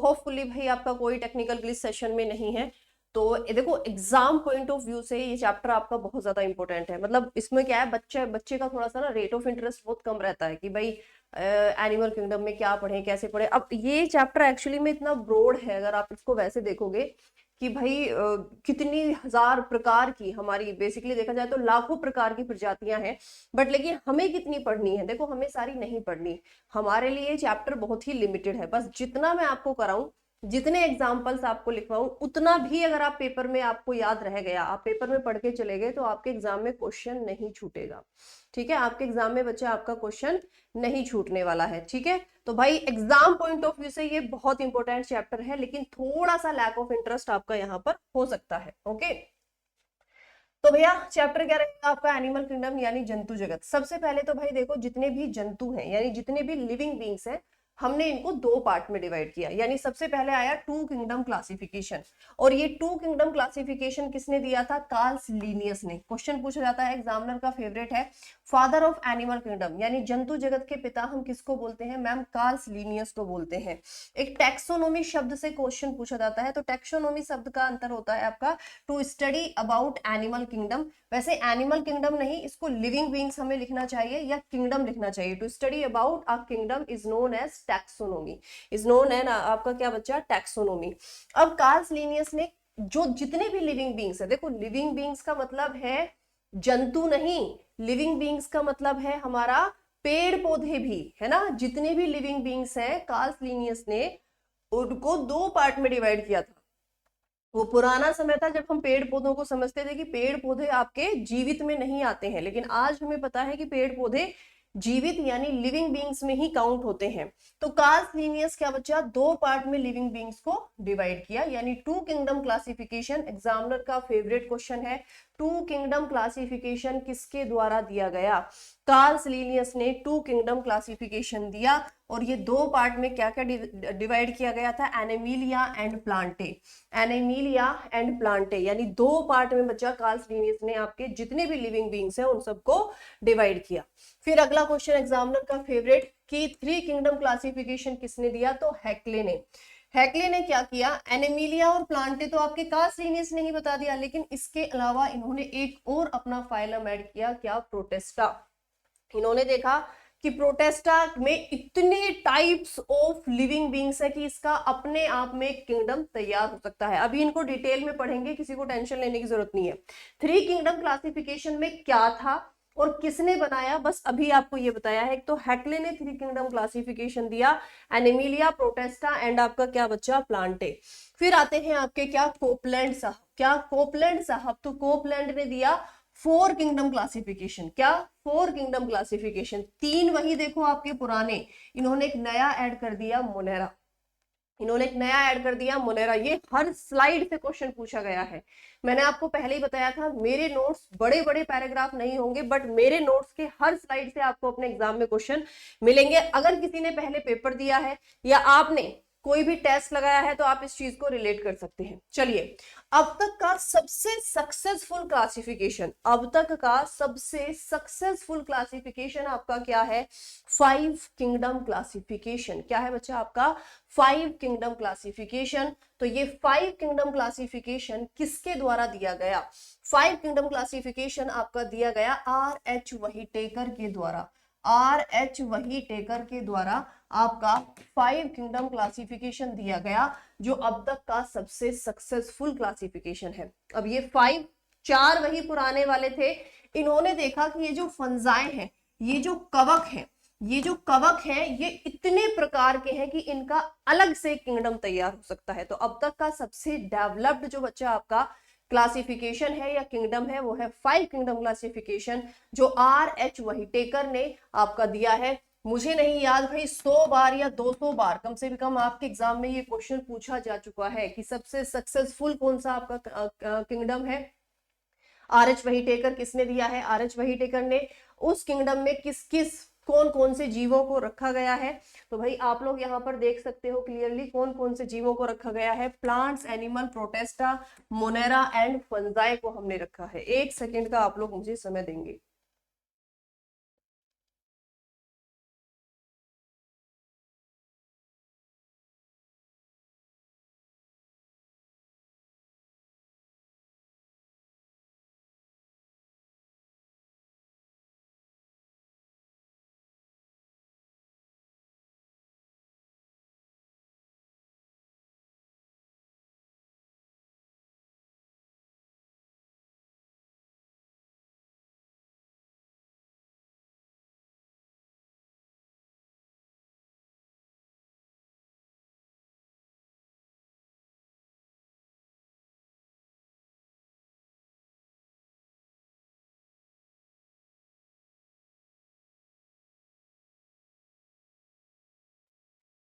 Hopefully भाई आपका कोई टेक्निकल ग्लिच सेशन में नहीं है। तो देखो एग्जाम पॉइंट ऑफ व्यू से ये चैप्टर आपका बहुत ज्यादा इंपॉर्टेंट है। मतलब इसमें क्या है, बच्चे बच्चे का थोड़ा सा ना रेट ऑफ इंटरेस्ट बहुत कम रहता है कि भाई एनिमल किंगडम में क्या पढ़े कैसे पढ़े। अब ये चैप्टर एक्चुअली में इतना ब्रॉड है, अगर आप इसको वैसे देखोगे कि भाई कितनी हजार प्रकार की, हमारी बेसिकली देखा जाए तो लाखों प्रकार की प्रजातियां हैं। बट लेकिन हमें कितनी पढ़नी है, देखो हमें सारी नहीं पढ़नी। हमारे लिए चैप्टर बहुत ही लिमिटेड है। बस जितना मैं आपको कराऊं, जितने एग्जाम्पल्स आपको लिखवाऊं, उतना भी अगर आप पेपर में आपको याद रह गया, आप पेपर में पढ़ के चले गए, तो आपके एग्जाम में क्वेश्चन नहीं छूटेगा। ठीक है, आपके एग्जाम में बच्चा आपका क्वेश्चन नहीं छूटने वाला है। ठीक है, तो भाई एग्जाम पॉइंट ऑफ व्यू से ये बहुत इंपॉर्टेंट चैप्टर है, लेकिन थोड़ा सा लैक ऑफ इंटरेस्ट आपका यहाँ पर हो सकता है। ओके, तो भैया चैप्टर क्या रहेगा आपका, एनिमल किंगडम यानी जंतु जगत। सबसे पहले तो भाई देखो, जितने भी जंतु हैं यानी जितने भी लिविंग बींग्स हैं, हमने इनको दो पार्ट में डिवाइड किया। यानी सबसे पहले आया टू किंगडम क्लासिफिकेशन, और ये टू किंगडम क्लासिफिकेशन किसने दिया था, कार्ल्स लीनियस ने। क्वेश्चन पूछा जाता है, एग्जामिनर का फेवरेट है, फादर ऑफ एनिमल किंगडम यानी जंतु जगत के पिता हम किसको बोलते हैं मैम, कार्ल्स लीनियस को बोलते हैं। एक टैक्सोनॉमी शब्द से क्वेश्चन पूछा जाता है, तो टैक्सोनॉमी शब्द का अंतर होता है आपका to study about animal kingdom. वैसे एनिमल किंगडम नहीं, इसको लिविंग बींग्स हमें लिखना चाहिए या किंगडम लिखना चाहिए। To study about a kingdom is known as taxonomy, is known है ना आपका क्या बच्चा, टैक्सोनॉमी। अब कार्ल्स लीनियस ने जो जितने भी लिविंग बींग्स है, देखो लिविंग बींग्स का मतलब है जंतु नहीं, लिविंग बींग्स का मतलब है हमारा पेड़ पौधे भी, है ना। जितने भी लिविंग बींग्स हैं, कार्ल्स लीनियस ने उनको दो पार्ट में डिवाइड किया था। वो पुराना समय था जब हम पेड़ पौधों को समझते थे कि पेड़ पौधे आपके जीवित में नहीं आते हैं, लेकिन आज हमें पता है कि पेड़ पौधे जीवित यानी लिविंग बींग्स में ही काउंट होते हैं। तो कार्ल्स लीनियस क्या बच्चा, दो पार्ट में लिविंग बींग्स को डिवाइड किया, यानी टू किंगडम क्लासिफिकेशन। एग्जामिनर का फेवरेट क्वेश्चन है, टू किंगडम क्लासिफिकेशन किसके द्वारा दिया गया, कार्ल्स लीनियस ने टू किंगडम क्लासिफिकेशन दिया। और ये दो पार्ट में क्या क्या डिवाइड किया गया था, Animalia and Plantae, Animalia and Plantae, यानी दो पार्ट में बच्चा कार्ल्स लीनियस ने आपके जितने भी लिविंग बींग्स हैं उन सबको डिवाइड किया। फिर अगला क्वेश्चन एग्जामिनर का फेवरेट कि थ्री किंगडम क्लासिफिकेशन किसने दिया, तो हैक्ले ने। हैक्ले ने क्या किया, एनिमिलिया और प्लांटे तो आपके कार्ल्स लीनियस ने ही बता दिया, लेकिन इसके अलावा इन्होंने एक और अपना फाइलम ऐड किया, क्या, प्रोटेस्टा। इन्होंने देखा कि प्रोटेस्टा में इतने टाइप्स ऑफ लिविंग बींग्स है कि इसका अपने आप में एक किंगडम तैयार हो सकता है। अभी इनको डिटेल में पढ़ेंगे, किसी को टेंशन लेने की जरूरत नहीं है। थ्री किंगडम क्लासिफिकेशन में क्या था और किसने बनाया, बस अभी आपको ये बताया है। तो हैक्ले ने थ्री किंगडम क्लासिफिकेशन दिया, एनिमिलिया, प्रोटेस्टा एंड आपका क्या बच्चा, प्लांटे। फिर आते हैं आपके क्या, कोपलैंड साहब। क्या, कोपलैंड साहब, तो कोपलैंड ने दिया फोर किंगडम क्लासिफिकेशन। क्या, फोर किंगडम क्लासिफिकेशन। तीन वही देखो आपके पुराने, इन्होंने एक नया ऐड कर दिया, मोनेरा। इन्होंने एक नया ऐड कर दिया, मोनेरा। ये हर स्लाइड से क्वेश्चन पूछा गया है। मैंने आपको पहले ही बताया था, मेरे नोट्स बड़े बड़े पैराग्राफ नहीं होंगे, बट मेरे नोट्स के हर स्लाइड से आपको अपने एग्जाम में क्वेश्चन मिलेंगे। अगर किसी ने पहले पेपर दिया है या आपने कोई भी टेस्ट लगाया है तो आप इस चीज को रिलेट कर सकते हैं। चलिए, अब तक का सबसे सक्सेसफुल क्लासिफिकेशन, अब तक का सबसे सक्सेसफुल क्लासिफिकेशन आपका क्या है, फाइव किंगडम क्लासिफिकेशन। क्या है बच्चा आपका, फाइव किंगडम क्लासिफिकेशन। तो ये फाइव किंगडम क्लासिफिकेशन किसके द्वारा दिया गया, फाइव किंगडम क्लासिफिकेशन आपका दिया गया R.H. व्हिटेकर के द्वारा। R.H. व्हिटेकर के द्वारा आपका फाइव किंगडम क्लासिफिकेशन दिया गया, जो अब तक का सबसे सक्सेसफुल क्लासिफिकेशन है। अब ये फाइव, चार वही पुराने वाले थे। इन्होंने देखा कि ये जो फंजाए हैं, ये जो कवक है, ये जो कवक है, ये इतने प्रकार के हैं कि इनका अलग से किंगडम तैयार हो सकता है। तो अब तक का सबसे डेवलप्ड जो बच्चा आपका क्लासिफिकेशन है या किंगडम है, वो है फाइव किंगडम क्लासिफिकेशन, जो R.H. व्हिटेकर ने आपका दिया है। मुझे नहीं याद भाई 100 बार या 200 बार कम से कम आपके एग्जाम में ये क्वेश्चन पूछा जा चुका है कि सबसे सक्सेसफुल कौन सा आपका किंगडम है। R.H. व्हिटेकर किसने दिया है, R.H. व्हिटेकर ने उस किंगडम में किस किस कौन कौन से जीवों को रखा गया है। तो भाई आप लोग यहाँ पर देख सकते हो क्लियरली कौन कौन से जीवों को रखा गया है, plants, animal, Protista, Monera and fungi को हमने रखा है। एक सेकेंड का आप लोग मुझे समय देंगे।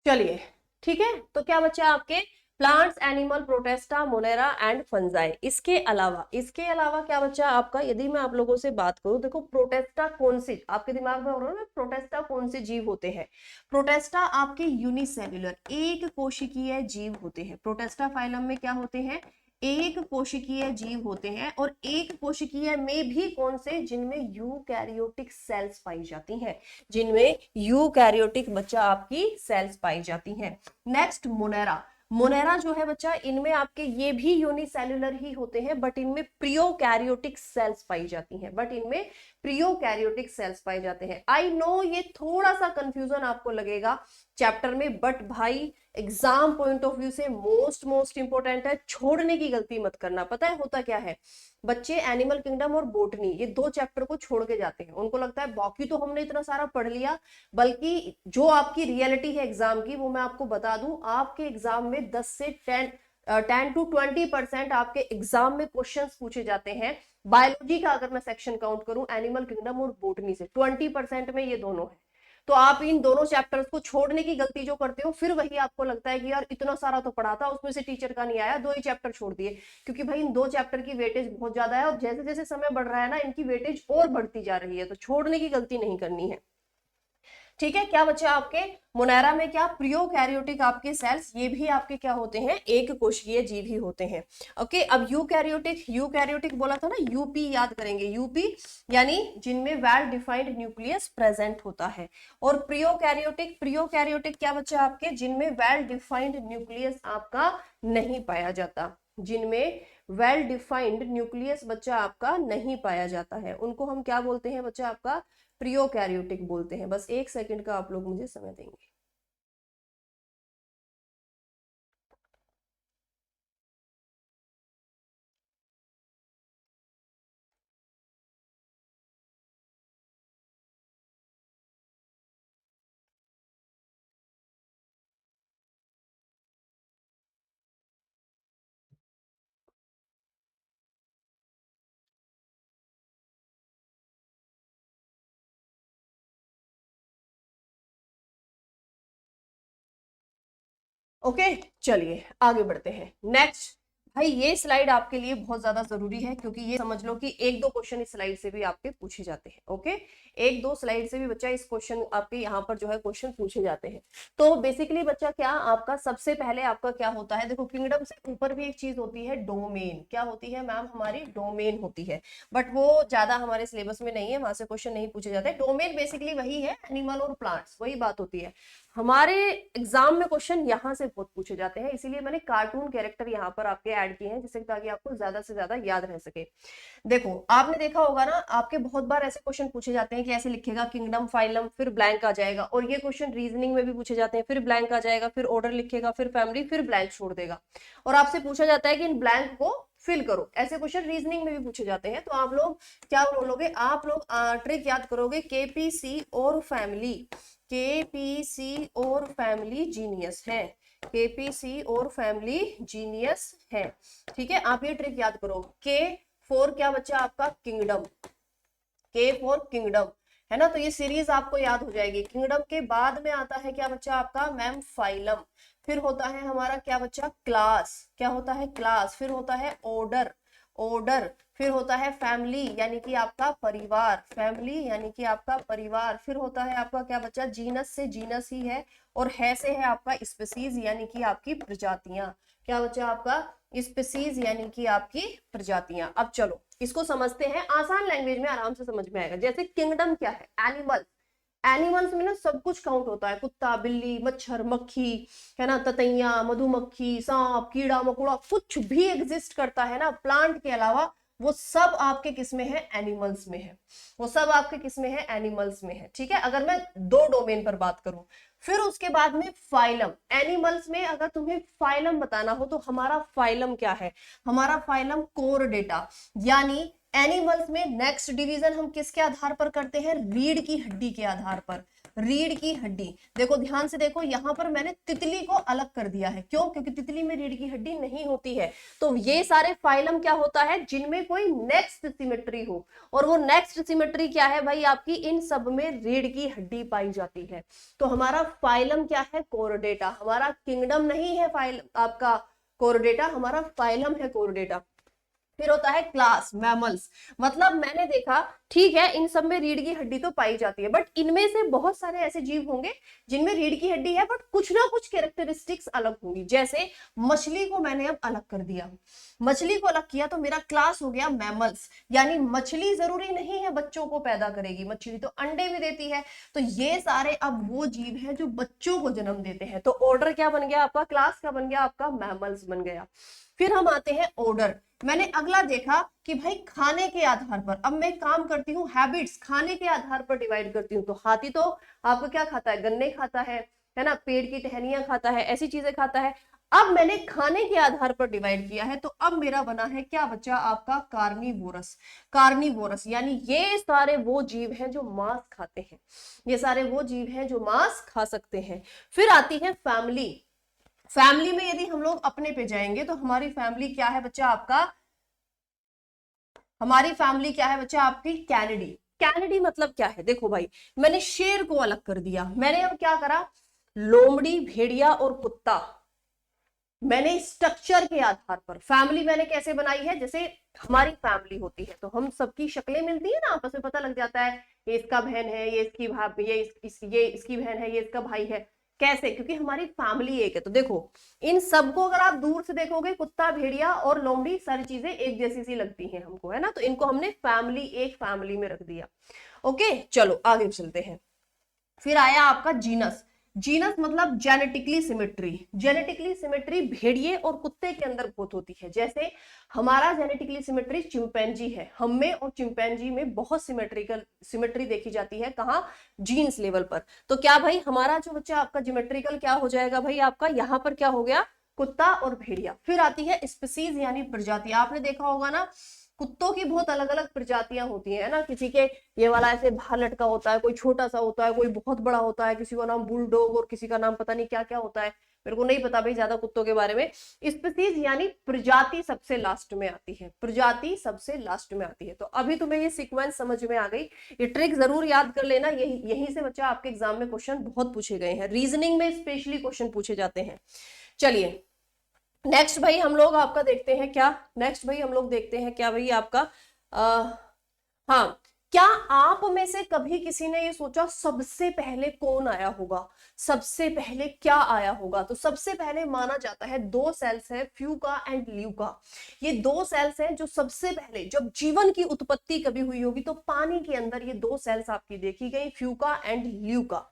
चलिए ठीक है, तो क्या बचा आपके plants, animal, Protista, Monera and fungi. इसके अलावा क्या बचा आपका, यदि मैं आप लोगों से बात करूं, देखो प्रोटेस्टा कौन सी आपके दिमाग में हो रहा है ना, प्रोटेस्टा कौन से जीव होते हैं। प्रोटेस्टा आपके यूनिसेल्युलर एक कोशिकीय जीव होते हैं। प्रोटेस्टा फाइलम में क्या होते हैं, एक कोशिकीय जीव होते हैं, और एक कोशिकीय में भी कौन से, जिनमें यूकैरियोटिक सेल्स पाई जाती हैं, जिनमें यूकैरियोटिक बच्चा आपकी सेल्स पाई जाती हैं। Next Monera. मोनेरा जो है बच्चा, इनमें आपके ये भी यूनिसेल्युलर ही होते हैं, बट इनमें प्रियोकैरियोटिक सेल्स पाई जाती हैं, आई नो ये थोड़ा सा कंफ्यूजन आपको लगेगा चैप्टर में, बट भाई एग्जाम पॉइंट ऑफ व्यू से मोस्ट इंपोर्टेंट है, छोड़ने की गलती मत करना। पता है होता क्या है, बच्चे एनिमल किंगडम और बोटनी ये दो चैप्टर को छोड़ के जाते हैं, उनको लगता है बाकी तो हमने इतना सारा पढ़ लिया, बल्कि जो आपकी रियलिटी है एग्जाम की, वो मैं आपको बता दूं, आपके एग्जाम में 10 से 10 to 20% आपके एग्जाम में क्वेश्चंस पूछे जाते हैं बायोलॉजी का, अगर मैं सेक्शन काउंट करूं एनिमल किंगडम और बोटनी से, 20% में ये दोनों है। तो आप इन दोनों चैप्टर्स को छोड़ने की गलती जो करते हो, फिर वही आपको लगता है कि यार इतना सारा तो पढ़ा था, उसमें से टीचर का नहीं आया, दो ही चैप्टर छोड़ दिए, क्योंकि भाई इन दो चैप्टर की वेटेज बहुत ज्यादा है, और जैसे जैसे समय बढ़ रहा है ना, इनकी वेटेज और बढ़ती जा रही है, तो छोड़ने की गलती नहीं करनी है। ठीक है, क्या बच्चा आपके मोनेरा में, क्या प्रियोकैरियोटिक आपके सेल्स, ये भी आपके क्या होते हैं, एक कोशिकीय जीव ही होते हैं। ओके, अब यूकैरियोटिक बोला था ना, यूपी याद करेंगे, यूपी यानी जिनमें वेल डिफाइंड न्यूक्लियस प्रेजेंट होता है, और प्रियोकैरियोटिक क्या बच्चा आपके, जिनमें वेल डिफाइंड न्यूक्लियस आपका नहीं पाया जाता, जिनमें वेल डिफाइंड न्यूक्लियस बच्चा आपका नहीं पाया जाता है, उनको हम क्या बोलते हैं बच्चा आपका, प्रियोकैरियोटिक बोलते हैं। बस 1 सेकंड का आप लोग मुझे समय देंगे। ओके, चलिए आगे बढ़ते हैं। नेक्स्ट भाई, ये स्लाइड आपके लिए बहुत ज्यादा जरूरी है, क्योंकि ये समझ लो कि 1-2 क्वेश्चन इस स्लाइड से भी आपके पूछे जाते हैं। ओके, 1-2 स्लाइड से भी बच्चा इस क्वेश्चन आपके यहाँ पर जो है क्वेश्चन पूछे जाते हैं। तो बेसिकली बच्चा क्या आपका, सबसे पहले आपका क्या होता है, देखो किंगडम से ऊपर भी एक चीज होती है डोमेन, क्या होती है मैम, हमारी डोमेन होती है, बट वो ज्यादा हमारे सिलेबस में नहीं है, वहां से क्वेश्चन नहीं पूछे जाते। डोमेन बेसिकली वही है, एनिमल और प्लांट्स, वही बात होती है। हमारे एग्जाम में क्वेश्चन यहाँ से बहुत पूछे जाते हैं, इसीलिए मैंने कार्टून कैरेक्टर यहाँ पर आपके ऐड किए हैं, जिससे ताकि आपको ज्यादा से ज्यादा याद रह सके। देखो आपने देखा होगा ना, आपके बहुत बार ऐसे क्वेश्चन पूछे जाते हैं कि ऐसे लिखेगा किंगडम फाइलम, फिर ब्लैंक आ जाएगा, और ये क्वेश्चन रीजनिंग में भी पूछे जाते हैं, फिर ब्लैंक आ जाएगा, फिर ऑर्डर लिखेगा, फिर फैमिली, फिर ब्लैंक छोड़ देगा, और आपसे पूछा जाता है कि इन ब्लैंक को फिल करो। ऐसे क्वेश्चन रीजनिंग में भी पूछे जाते हैं। तो आप लोग क्या बोलोगे, आप लोग ट्रिक याद करोगे, केपीसी और फैमिली, केपीसी और फैमिली जीनियस है, केपीसी और फैमिली जीनियस है। ठीक है, आप ये ट्रिक याद करो। के फॉर क्या बच्चा आपका, किंगडम, के फॉर किंगडम, है ना, तो ये सीरीज आपको याद हो जाएगी। किंगडम के बाद में आता है क्या बच्चा आपका मैम, फाइलम, फिर होता है हमारा क्या बच्चा, क्लास, क्या होता है, क्लास, फिर होता है ऑर्डर, ऑर्डर, फिर होता है फैमिली यानी कि आपका परिवार, फैमिली यानी कि आपका परिवार, फिर होता है आपका क्या बच्चा, जीनस से जीनस ही है, और है से है आपका स्पीसीज यानी कि आपकी प्रजातियां, क्या बच्चा आपका, स्पीसीज यानी कि आपकी प्रजातियां। अब चलो इसको समझते हैं, आसान लैंग्वेज में आराम से समझ में आएगा। जैसे किंगडम क्या है, एनिमल, एनिमल्स में ना सब कुछ काउंट होता है, कुत्ता, बिल्ली, मच्छर, मक्खी, है ना, ततैया, मधुमक्खी, सांप, कीड़ा मकोड़ा, कुछ भी एग्जिस्ट करता है ना प्लांट के अलावा, वो सब आपके किस में है, एनिमल्स में है, वो सब आपके किस में है, एनिमल्स में है। ठीक है, अगर मैं दो डोमेन पर बात करूं, फिर उसके बाद में फाइलम, एनिमल्स में अगर तुम्हें फाइलम बताना हो, तो हमारा फाइलम क्या है, हमारा फाइलम कोर डेटा, यानी एनिमल्स में नेक्स्ट डिवीजन हम किसके आधार पर करते हैं, रीढ़ की हड्डी के आधार पर। रीढ़ की हड्डी। देखो ध्यान से देखो, यहां पर मैंने तितली को अलग कर दिया है, क्यों? क्योंकि तितली में रीढ़ की हड्डी नहीं होती है। तो ये सारे फाइलम क्या होता है, जिनमें कोई नेक्स्ट सिमेट्री हो, और वो नेक्स्ट सिमेट्री क्या है भाई आपकी, इन सब में रीढ़ की हड्डी पाई जाती है। तो हमारा फाइलम क्या है, कोरोडेटा। हमारा किंगडम नहीं है फाइल आपका कोरोडेटा, हमारा फाइलम है कोरोडेटा। फिर होता है क्लास, मैमल्स। मतलब मैंने देखा, ठीक है, इन सब में रीढ़ की हड्डी तो पाई जाती है, बट इनमें से बहुत सारे ऐसे जीव होंगे जिनमें रीढ़ की हड्डी है, बट कुछ ना कुछ कैरेक्टरिस्टिक्स अलग होंगी। जैसे मछली को मैंने अब अलग कर दिया, मछली को अलग किया तो मेरा क्लास हो गया मैमल्स। यानी मछली जरूरी नहीं है बच्चों को पैदा करेगी, मछली तो अंडे भी देती है। तो ये सारे अब वो जीव हैं जो बच्चों को जन्म देते हैं। तो ऑर्डर क्या बन गया आपका, क्लास क्या बन गया आपका, मैमल्स बन गया। फिर हम आते हैं ऑर्डर। मैंने अगला देखा कि भाई खाने के आधार पर, अब मैं काम करती हूँ हैबिट्स, खाने के आधार पर डिवाइड करती हूँ। तो हाथी तो आपको क्या खाता है, गन्ने खाता है ना, पेड़ की टहनियां खाता है, ऐसी चीजें खाता है। अब मैंने खाने के आधार पर डिवाइड किया है, तो अब मेरा बना है क्या बच्चा आपका, कार्निवोरस। कार्निवोरस यानी ये सारे वो जीव हैं जो मांस खाते हैं, ये सारे वो जीव हैं जो मांस खा सकते हैं। फिर आती है फैमिली। फैमिली में यदि हम लोग अपने पे जाएंगे तो हमारी फैमिली क्या है बच्चा आपका, हमारी फैमिली क्या है बच्चा आपकी, कैनिडी। कैनिडी मतलब क्या है, देखो भाई मैंने शेर को अलग कर दिया, मैंने अब क्या करा, लोमड़ी, भेड़िया और कुत्ता, मैंने स्ट्रक्चर के आधार पर फैमिली मैंने कैसे बनाई है, जैसे हमारी फैमिली होती है तो हम सबकी शक्लें मिलती है ना, आपस में पता लग जाता है ये इसका बहन है, ये इसकी भाभी, ये इसकी बहन है, ये इसका भाई है। कैसे, क्योंकि हमारी फैमिली एक है। तो देखो इन सबको अगर आप दूर से देखोगे, कुत्ता, भेड़िया और लोमड़ी, सारी चीजें एक जैसी सी लगती हैं हमको, है ना, तो इनको हमने फैमिली, एक फैमिली में रख दिया। ओके चलो आगे चलते हैं। फिर आया आपका जीनस। जीनस मतलब जेनेटिकली सिमेट्री। जेनेटिकली सिमेट्री भेड़िए और कुत्ते के अंदर बहुत होती है। जैसे हमारा जेनेटिकली सिमेट्री चिंपैंजी है, हम में और चिंपैंजी में बहुत सिमेट्री देखी जाती है, कहाँ, जीन्स लेवल पर। तो क्या भाई हमारा जो बच्चा आपका ज्योमेट्रिकल क्या हो जाएगा भाई आपका, यहाँ पर क्या हो गया, कुत्ता और भेड़िया। फिर आती है स्पीसीज यानी प्रजाति। आपने देखा होगा ना, कुत्तों की बहुत अलग अलग प्रजातियां होती हैं, है ना, किसी के ये वाला ऐसे बाहर लटका होता है, कोई छोटा सा होता है, कोई बहुत बड़ा होता है, किसी का नाम बुलडॉग और किसी का नाम पता नहीं क्या क्या होता है, मेरे को नहीं पता भाई ज्यादा कुत्तों के बारे में। स्पीसीज यानी प्रजाति सबसे लास्ट में आती है, प्रजाति सबसे लास्ट में आती है। तो अभी तुम्हें ये सीक्वेंस समझ में आ गई, ये ट्रिक जरूर याद कर लेना, यहीं से बच्चा आपके एग्जाम में क्वेश्चन बहुत पूछे गए हैं, रीजनिंग में स्पेशली क्वेश्चन पूछे जाते हैं। चलिए नेक्स्ट भाई हम लोग आपका देखते हैं क्या, नेक्स्ट भाई हम लोग देखते हैं क्या भाई आपका, हाँ, क्या आप में से कभी किसी ने ये सोचा सबसे पहले कौन आया होगा, सबसे पहले क्या आया होगा? तो सबसे पहले माना जाता है दो सेल्स है, फ्यूका एंड ल्यूका। ये दो सेल्स हैं जो सबसे पहले जब जीवन की उत्पत्ति कभी हुई होगी तो पानी के अंदर ये दो सेल्स आपकी देखी गई, फ्यूका एंड ल्यूका।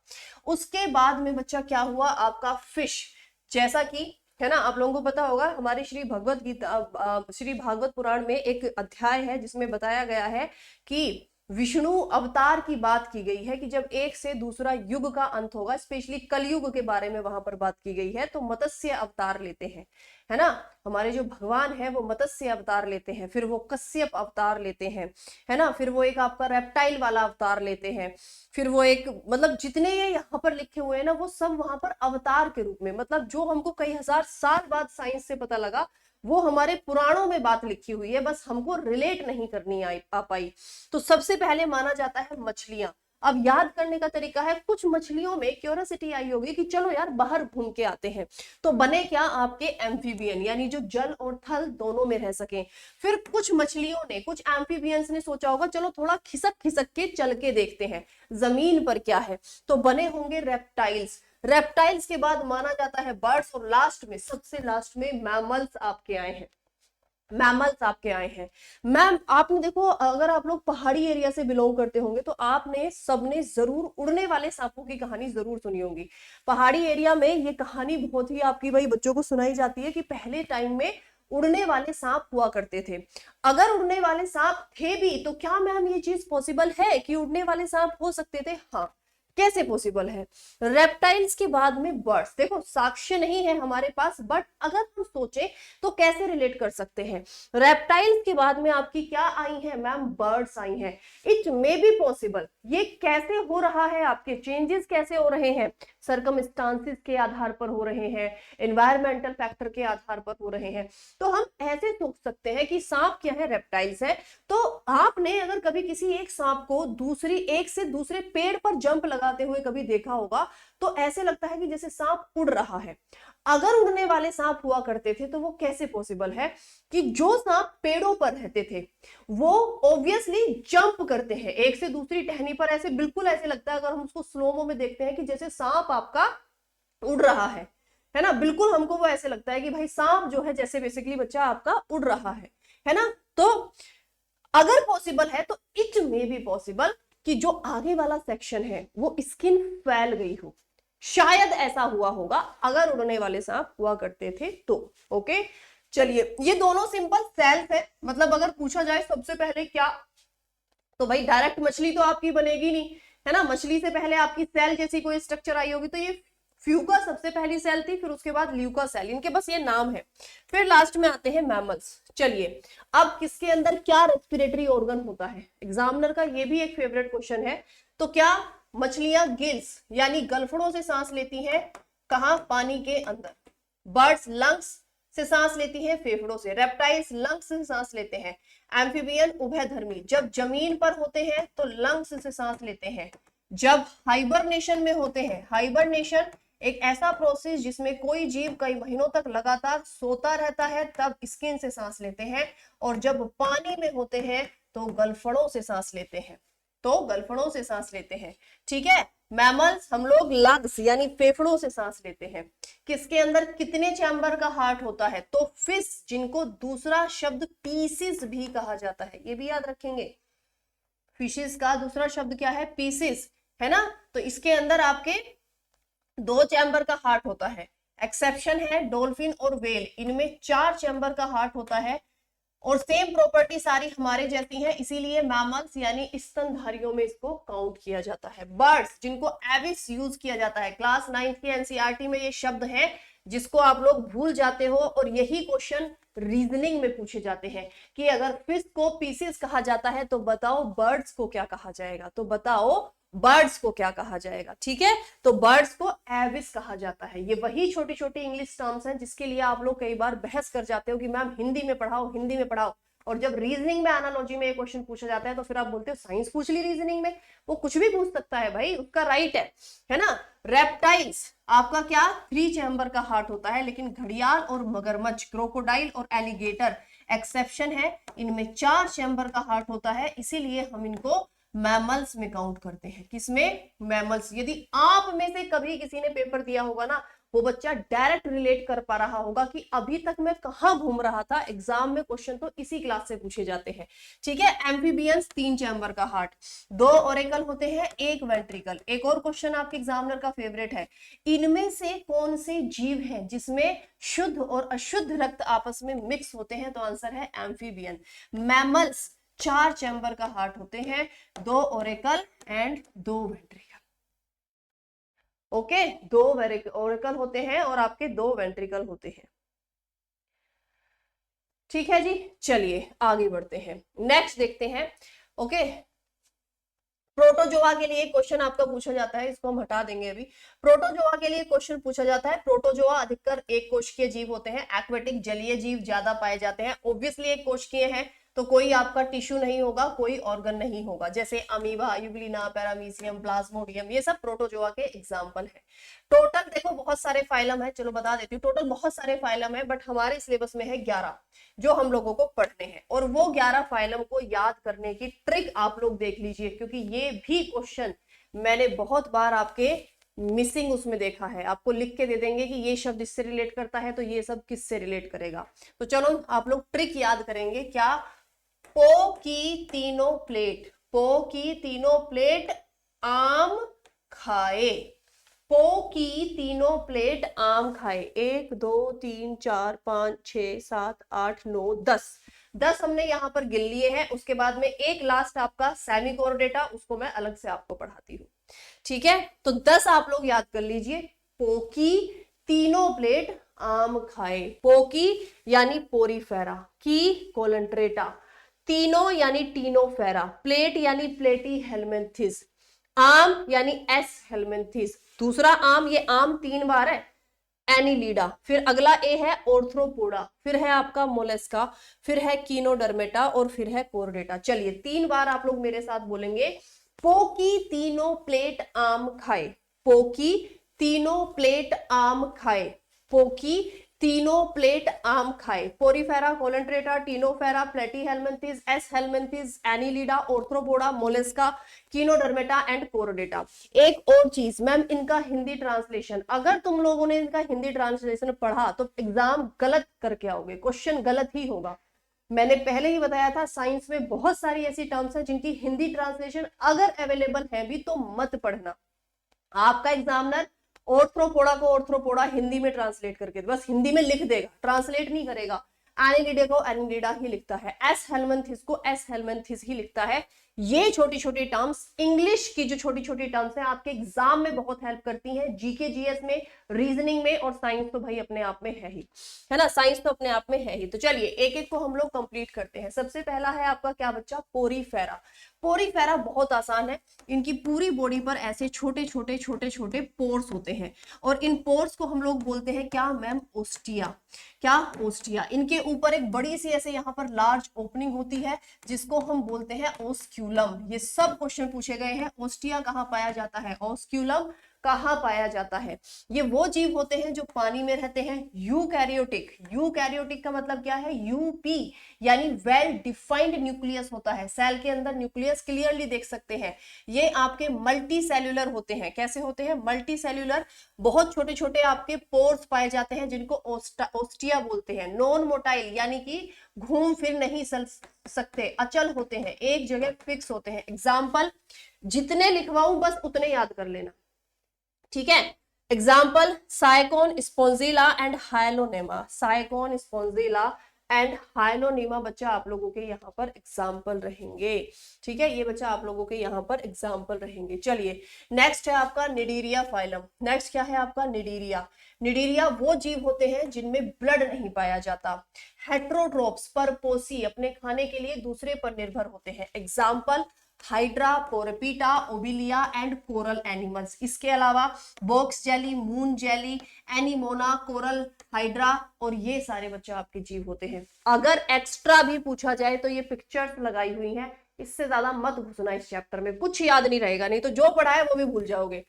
उसके बाद में बच्चा क्या हुआ आपका, फिश। जैसा कि है ना, आप लोगों को पता होगा हमारी श्री भगवत गीता, श्री भागवत पुराण में एक अध्याय है जिसमें बताया गया है कि विष्णु अवतार की बात की गई है कि जब एक से दूसरा युग का अंत होगा, स्पेशली कलयुग के बारे में वहां पर बात की गई है, तो मत्स्य अवतार लेते हैं, है ना, हमारे जो भगवान है वो मत्स्य अवतार लेते हैं, फिर वो कश्यप अवतार लेते हैं, है ना, फिर वो एक आपका रेप्टाइल वाला अवतार लेते हैं, फिर वो एक, मतलब जितने ये यहाँ पर लिखे हुए हैं ना वो सब वहां पर अवतार के रूप में, मतलब जो हमको कई हजार साल बाद साइंस से पता लगा वो हमारे पुराणों में बात लिखी हुई है, बस हमको रिलेट नहीं करनी आ पाई। तो सबसे पहले माना जाता है मछलियां। अब याद करने का तरीका है, कुछ मछलियों में क्यूरियोसिटी आई होगी कि चलो यार बाहर घूम के आते हैं, तो बने क्या आपके एम्फीबियन, यानी जो जल और थल दोनों में रह सकें। फिर कुछ मछलियों ने, कुछ एम्फीबियंस ने सोचा होगा चलो थोड़ा खिसक खिसक के चल के देखते हैं जमीन पर क्या है, तो बने होंगे रेप्टाइल्स। रेप्टाइल्स के बाद माना जाता है बर्ड्स, और लास्ट में, सबसे लास्ट में मैमल्स आपके आए हैं, मैमल्स आपके आए हैं। मैम आपने देखो, अगर आप लोग पहाड़ी एरिया से बिलोंग करते होंगे तो आपने सबने जरूर उड़ने वाले सांपों की कहानी जरूर सुनी होगी। पहाड़ी एरिया में ये कहानी बहुत ही आपकी भाई बच्चों को सुनाई जाती है कि पहले टाइम में उड़ने वाले सांप हुआ करते थे। अगर उड़ने वाले सांप थे भी तो क्या मैम ये चीज पॉसिबल है कि उड़ने वाले सांप हो सकते थे? हाँ, कैसे पॉसिबल है? रेप्टाइल्स के बाद में बर्ड्स, देखो साक्ष्य नहीं है हमारे पास, बट अगर हम सोचे तो कैसे रिलेट कर सकते हैं? रेप्टाइल्स के बाद में आपकी क्या आई है मैम? बर्ड्स आई हैं। इट मे बी पॉसिबल, ये कैसे हो रहा है? आपके चेंजेस कैसे हो रहे हैं? सर्कमस्टांसिस के आधार पर हो रहे हैं, एनवायरमेंटल फैक्टर के आधार पर हो रहे हैं। तो हम ऐसे सोच सकते हैं कि सांप क्या है? रेप्टाइल्स है। तो आपने अगर कभी किसी एक सांप को एक से दूसरे पेड़ पर जंप लगाते हुए कभी देखा होगा, तो ऐसे लगता है कि जैसे सांप उड़ रहा है। अगर उड़ने वाले सांप हुआ करते थे तो वो कैसे पॉसिबल है कि जो सांप पेड़ों पर रहते थे वो ऑब्वियसली जंप करते हैं एक से दूसरी टहनी पर, ऐसे बिल्कुल ऐसे लगता है अगर हम उसको स्लोमो में देखते हैं कि जैसे सांप आपका उड़ रहा है ना? बिल्कुल हमको वो ऐसे लगता है कि भाई सांप जो है जैसे बेसिकली बच्चा आपका उड़ रहा है ना? तो अगर पॉसिबल है तो इट मे बी पॉसिबल कि जो आगे वाला सेक्शन है वो स्किन फैल गई हो, शायद ऐसा हुआ होगा अगर उड़ने वाले सांप हुआ करते थे तो। ओके, चलिए ये दोनों सिंपल सेल्स है। मतलब अगर पूछा जाए सबसे पहले क्या, तो भाई डायरेक्ट मछली तो आपकी बनेगी नहीं, है ना? मछली से पहले आपकी सेल जैसी कोई स्ट्रक्चर आई होगी, तो ये फ्यूका सबसे पहली सेल थी, फिर उसके बाद ल्यूका सेल, इनके बस ये नाम है। फिर लास्ट में आते हैं मैमल्स। चलिए अब किसके अंदर क्या रेस्पिरेटरी ऑर्गन होता है? एग्जामिनर का ये भी एक फेवरेट क्वेश्चन है। तो क्या मछलियां गिल्स यानी गलफड़ों से सांस लेती हैं? कहां? पानी के अंदर। बर्ड्स लंग्स से सांस लेती हैं, फेफड़ों से। रेप्टाइल्स लंग्स से सांस लेते हैं। एम्फीबियन उभयधर्मी, जब जमीन पर होते हैं तो लंग्स से सांस लेते हैं। जब हाइबरनेशन में होते हैं, हाइबरनेशन एक ऐसा प्रोसेस जिसमें कोई जीव कई महीनों तक लगातार सोता रहता है, तब स्किन से सांस लेते हैं। और जब पानी में होते हैं तो गलफड़ों से सांस लेते हैं, तो गलफड़ों से सांस लेते हैं। ठीक है, मैमल्स हम लोग लंग्स यानी फेफड़ों से सांस लेते हैं। किसके अंदर कितने चैम्बर का हार्ट होता है? तो फिश, जिनको दूसरा शब्द पीसिस भी कहा जाता है, ये भी याद रखेंगे। फिशेस का दूसरा शब्द क्या है? पीसिस, है ना? तो इसके अंदर आपके 2 चैम्बर का हार्ट होता है। एक्सेप्शन है डॉल्फिन और व्हेल, इनमें 4 चैम्बर का हार्ट होता है। और सेम प्रॉपर्टी सारी हमारे जैसी है, इसीलिए मैमल्स यानी स्तनधारियों में इसको काउंट किया जाता है। बर्ड्स, जिनको एविस यूज किया जाता है, क्लास 9 की एनसीईआरटी में ये शब्द है जिसको आप लोग भूल जाते हो, और यही क्वेश्चन रीजनिंग में पूछे जाते हैं कि अगर फिश को पीसेस कहा जाता है तो बताओ बर्ड्स को क्या कहा जाएगा? तो बताओ बर्ड्स को क्या कहा जाएगा? ठीक है, तो बर्ड्स को एविस कहा जाता है। ये वही छोटी छोटी इंग्लिश टर्म्स हैं जिसके लिए आप लोग कई बार बहस कर जाते हो कि मैम हिंदी में पढ़ाओ, हिंदी में पढ़ाओ। और जब रीजनिंग में एनालॉजी में ये क्वेश्चन पूछा जाता है तो फिर आप बोलते हो साइंस पूछ ली रीजनिंग में। वो कुछ भी पूछ सकता है भाई, उसका राइट है ना? रेप्टाइल्स आपका क्या? 3 चैम्बर का हार्ट होता है, लेकिन घड़ियाल और मगरमच्छ, क्रोकोडाइल और एलिगेटर एक्सेप्शन है, इनमें 4 चैम्बर का हार्ट होता है, इसीलिए हम इनको मैमल्स में काउंट करते हैं। किसमें? मैमल्स। यदि आप में से कभी किसी ने पेपर दिया होगा ना, वो बच्चा डायरेक्ट रिलेट कर पा रहा होगा कि अभी तक मैं कहां घूम रहा था। एग्जाम में क्वेश्चन तो इसी क्लास से पूछे जाते हैं। ठीक है, एम्फीबियंस 3 चैम्बर का हार्ट, 2 ओरेकल होते हैं, 1 वेंट्रिकल। एक और क्वेश्चन आपके एग्जामिनर का फेवरेट है, इनमें से कौन से जीव हैं जिसमें शुद्ध और अशुद्ध रक्त आपस में मिक्स होते हैं? तो आंसर है एम्फीबियन। मैमल्स 4 चैम्बर का हार्ट होते हैं, 2 Oracle and 2 ventricle. Okay, 2 Oracle होते हैं और आपके 2 वेंट्रिकल होते हैं। ठीक है जी, चलिए आगे बढ़ते हैं, नेक्स्ट देखते हैं। ओके, प्रोटोजोआ के लिए क्वेश्चन आपका पूछा जाता है, इसको हम हटा देंगे अभी। प्रोटोजोआ के लिए क्वेश्चन पूछा जाता है। प्रोटोजोआ अधिकतर एक कोशिकीय जीव होते हैं, एक्वेटिक जलीय जीव ज्यादा पाए जाते हैं। ऑब्वियसली एक कोशिकीय है तो कोई आपका टिश्यू नहीं होगा, कोई ऑर्गन नहीं होगा, जैसे अमीबा, यूग्लिना, पैरामीशियम, प्लाज्मोडियम, ये सब प्रोटोजोआ के एग्जांपल है। टोटल देखो बहुत सारे फाइलम है, चलो बता देती हूँ, टोटल बहुत सारे फाइलम है, बट हमारे सिलेबस में है 11 जो हम लोगों को पढ़ने हैं। और वो 11 फाइलम को याद करने की ट्रिक आप लोग देख लीजिए, क्योंकि ये भी क्वेश्चन मैंने बहुत बार आपके मिसिंग उसमें देखा है। आपको लिख के दे देंगे कि ये शब्द इससे रिलेट करता है, तो ये सब किससे रिलेट करेगा। तो चलो आप लोग ट्रिक याद करेंगे। क्या? पो की तीनों प्लेट, पो की तीनों प्लेट आम खाए, पो की तीनों प्लेट आम खाए। 1 2 3 4 5 6 7 8 9 10 हमने यहां पर गिन लिए हैं। उसके बाद में एक लास्ट आपका सेमी कोऑर्डिनेटा, उसको मैं अलग से आपको पढ़ाती हूँ। ठीक है, तो 10 आप लोग याद कर लीजिए। पोकी तीनों प्लेट आम खाए, पोकी यानी पोरीफेरा, की कोलंट्रेटा, तीनों यानी टीनोफेरा, प्लेट यानी प्लेटी हेलमिंथिस, आम यानी एस हेलमिंथिस, दूसरा आम, ये आम 3 बार है, एनिलीडा, फिर अगला ए है ऑर्थ्रोपोडा, फिर है आपका मोलेस्का, फिर है कीनोडर्मेटा और फिर है कोर्डेटा। चलिए 3 बार आप लोग मेरे साथ बोलेंगे, पोकी तीनों प्लेट आम खाए, पोकी तीनों प्लेट आम खाए, पोकी तीनों प्लेट आम खाए, Porifera, Coelenterata, Ctenophora, Platyhelminthes, Aschelminthes, Annelida, Arthropoda, Mollusca, Echinodermata and Chordata. एक और चीज मैम, इनका हिंदी ट्रांसलेशन, अगर तुम लोगों ने इनका हिंदी ट्रांसलेशन पढ़ा तो एग्जाम गलत करके आओगे, क्वेश्चन गलत ही होगा। मैंने पहले ही बताया था साइंस में बहुत सारी ऐसी टर्म्स हैं जिनकी हिंदी ट्रांसलेशन अगर अवेलेबल है भी तो मत पढ़ना। आपका एग्जामिनर ऑर्थ्रोपोडा को ऑर्थ्रोपोडा हिंदी में ट्रांसलेट करके बस हिंदी में लिख देगा, ट्रांसलेट नहीं करेगा। एनिलिडा को एनिलिडा ही लिखता है, एस हेलमिंथिस को एस हेलमिंथिस ही लिखता है। ये छोटी छोटी टर्म्स, इंग्लिश की जो छोटी छोटी टर्म्स हैं आपके एग्जाम में बहुत हेल्प करती हैं, जीके जीएस में, रीजनिंग में, और साइंस तो भाई अपने आप में है ही, है ना, साइंस तो अपने आप में है ही। तो चलिए एक एक को हम लोग कंप्लीट करते हैं। सबसे पहला है आपका क्या बच्चा, पोरीफेरा। पोरीफेरा बहुत आसान है, इनकी पूरी बॉडी पर ऐसे छोटे छोटे छोटे छोटे पोर्स होते हैं और इन पोर्स को हम लोग बोलते हैं क्या मैम, ओस्टिया। क्या, ओस्टिया। इनके ऊपर एक बड़ी सी ऐसे यहाँ पर लार्ज ओपनिंग होती है जिसको हम बोलते हैं ओस्क्यूलम। ये सब क्वेश्चन पूछे गए हैं, ओस्टिया कहाँ पाया जाता है, ओस्क्यूलम कहाँ पाया जाता है। ये वो जीव होते हैं जो पानी में रहते हैं, यूकैरियोटिक। यूकैरियोटिक का मतलब क्या है, यूपी यानी वेल डिफाइंड न्यूक्लियस होता है, सेल के अंदर न्यूक्लियस क्लियरली देख सकते हैं। ये आपके मल्टी सेल्यूलर होते हैं, कैसे होते हैं, मल्टी सेल्यूलर। बहुत छोटे छोटे आपके पोर्स पाए जाते हैं जिनको ओस्टिया बोलते हैं। नॉन मोटाइल यानी कि घूम फिर नहीं सकते, अचल होते हैं, एक जगह फिक्स होते हैं। एग्जाम्पल जितने लिखवाऊं बस उतने याद कर लेना, ठीक है। Example, Sycon Spongilla and Hyalonema, Sycon Spongilla and Hyalonema बच्चा आप लोगों के यहाँ पर एग्जाम्पल रहेंगे, ठीक है, ये बच्चा आप लोगों के यहाँ पर एग्जाम्पल रहेंगे। चलिए नेक्स्ट है आपका निडीरिया फाइलम। नेक्स्ट क्या है आपका, निडीरिया। निडीरिया वो जीव होते हैं जिनमें ब्लड नहीं पाया जाता, हेट्रोट्रोप्स, परपोसी, अपने खाने के लिए दूसरे पर निर्भर होते हैं। Example, Hydra, Porpita, Obelia and coral animals. इसके अलावा box jelly, moon jelly, anemone, coral, hydra, और ये सारे बच्चे आपके जीव होते हैं। अगर एक्स्ट्रा भी पूछा जाए तो ये पिक्चर्स लगाई हुई हैं, इससे ज्यादा मत घुसना इस चैप्टर में, कुछ याद नहीं रहेगा, नहीं तो जो पढ़ा है वो भी भूल जाओगे।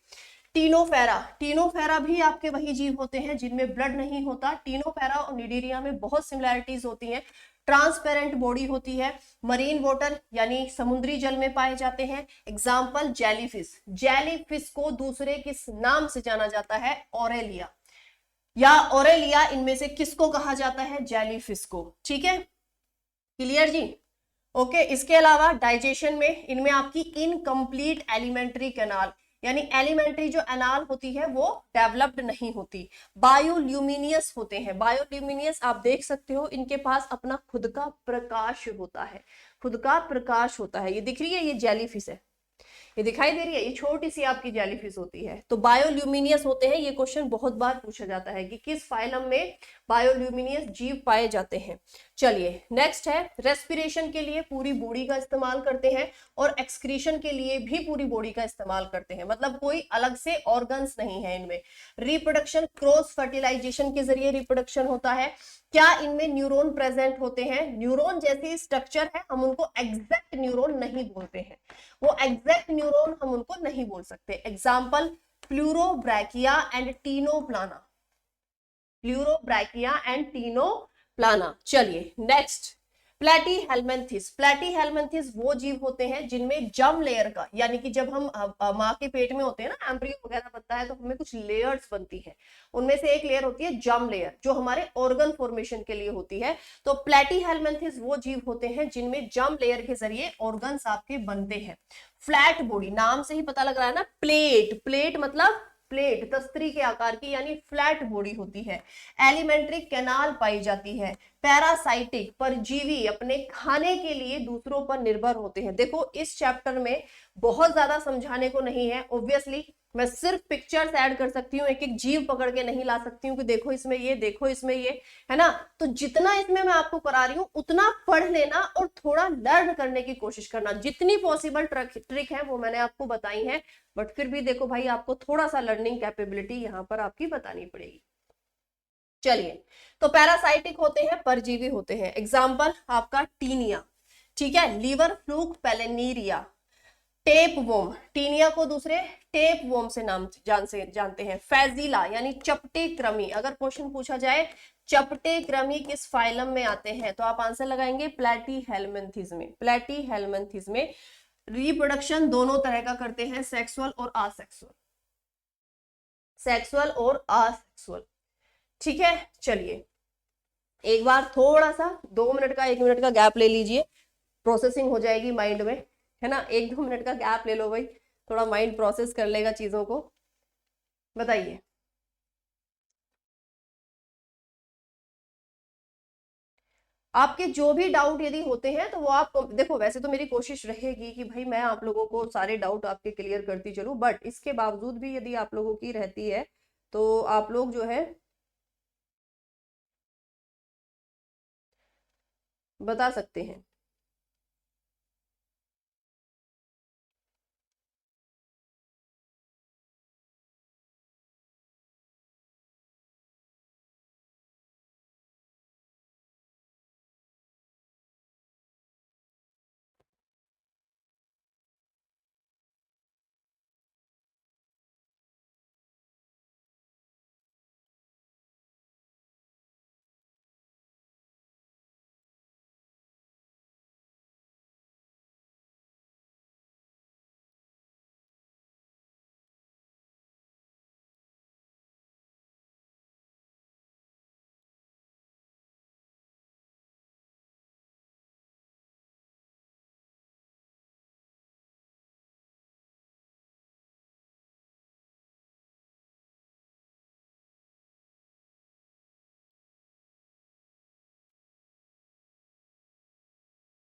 टीनोफेरा, टीनोफेरा भी आपके वही जीव होते हैं जिनमें ब्लड नहीं होता। टीनोफेरा और निडीरिया में बहुत सिमिलैरिटीज होती हैं, ट्रांसपेरेंट बॉडी होती है, मरीन वाटर यानी समुद्री जल में पाए जाते हैं। Example, jellyfish. जेलीफिश को दूसरे किस नाम से जाना जाता है, ऑरेलिया या ऑरेलिया, इनमें से किसको कहा जाता है, जेलीफिश को, ठीक है, क्लियर जी, ओके। इसके अलावा डाइजेशन में इनमें आपकी इनकम्प्लीट एलिमेंट्री कैनाल यानी एलिमेंट्री जो एनाल होती है वो डेवलप्ड नहीं होती। बायोल्यूमिनियस होते हैं, बायोल्यूमिनियस आप देख सकते हो, इनके पास अपना खुद का प्रकाश होता है, खुद का प्रकाश होता है। ये दिख रही है, ये जेलीफिश है, ये दिखाई दे रही है, ये छोटी सी आपकी जेलीफिश होती है। तो बायोल्यूमिनियस होते हैं, ये क्वेश्चन बहुत बार पूछा जाता है कि किस फाइलम में बायोल्यूमिनियस जीव पाए जाते हैं। चलिए नेक्स्ट है, रेस्पिरेशन के लिए पूरी बॉडी का इस्तेमाल करते हैं और एक्सक्रीशन के लिए भी पूरी बॉडी का इस्तेमाल करते हैं, मतलब कोई अलग से ऑर्गन्स नहीं है इनमें। रिप्रोडक्शन क्रॉस फर्टिलाइजेशन के जरिए रिप्रोडक्शन होता है। क्या इनमें न्यूरॉन प्रेजेंट होते हैं, न्यूरॉन जैसे स्ट्रक्चर है, हम उनको एग्जैक्ट न्यूरॉन नहीं बोलते हैं, वो एग्जैक्ट न्यूरॉन हम उनको नहीं बोल सकते। Example, Pleurobrachia and Ctenoplana, Pleurobrachia and Ctenoplana. चलिए नेक्स्ट, प्लेटीहेलमिंथिस। प्लेटीहेलमिंथिस वो जीव होते हैं जिनमें जर्म लेयर का, यानी कि जब हम माँ के पेट में होते हैं ना, एम्ब्रियो वगैरह बनता है तो हमें कुछ लेयर्स बनती है, उनमें से एक लेयर होती है जर्म लेयर जो हमारे ऑर्गन फॉर्मेशन के लिए होती है। तो प्लेटीहेलमिंथिस वो जीव होते हैं जिनमें जर्म लेयर के जरिए ऑर्गन्स आपके बनते हैं। फ्लैट बॉडी, नाम से ही पता लग रहा है ना, प्लेट, प्लेट मतलब प्लेट, तस्तरी के आकार की यानी फ्लैट बॉडी होती है। एलिमेंट्री कैनाल पाई जाती है। पैरासाइटिक, परजीवी अपने खाने के लिए दूसरों पर निर्भर होते हैं। देखो इस चैप्टर में बहुत ज्यादा समझाने को नहीं है, ऑब्वियसली मैं सिर्फ पिक्चर्स ऐड कर सकती हूँ, एक एक जीव पकड़ के नहीं ला सकती हूँ कि देखो इसमें ये, देखो इसमें ये, है ना। तो जितना इसमें मैं आपको करा रही हूँ उतना पढ़ लेना और थोड़ा लर्न करने की कोशिश करना। जितनी पॉसिबल ट्रिक है वो मैंने आपको बताई है, बट फिर भी देखो भाई आपको थोड़ा सा लर्निंग कैपेबिलिटी यहाँ पर आपकी बतानी पड़ेगी। चलिए, तो पैरासाइटिक होते हैं, परजीवी होते हैं। एग्जाम्पल आपका टीनिया, ठीक है, लीवर फ्लूक पेलेनीरिया, टेप वोम, टीनिया को दूसरे टेप वोम से नाम जानते हैं। फैजिला यानी चपटे कृमि, अगर क्वेश्चन पूछा जाए चपटे कृमि किस फाइलम में आते हैं तो आप आंसर लगाएंगे प्लेटीहेल्मिन्थेस में। प्लेटीहेल्मिन्थेस में रिप्रोडक्शन दोनों तरह का करते हैं, सेक्सुअल और असेक्सुअल, सेक्सुअल और असेक्सुअल, ठीक है। चलिए एक बार थोड़ा सा 2 मिनट का 1 मिनट का गैप ले लीजिए, प्रोसेसिंग हो जाएगी माइंड में, है ना। 1-2 मिनट का गैप ले लो भाई, थोड़ा माइंड प्रोसेस कर लेगा चीजों को। बताइए आपके जो भी डाउट यदि होते हैं तो वो आप देखो, वैसे तो मेरी कोशिश रहेगी कि भाई मैं आप लोगों को सारे डाउट आपके क्लियर करती चलूं, बट इसके बावजूद भी यदि आप लोगों की रहती है तो आप लोग जो है बता सकते हैं।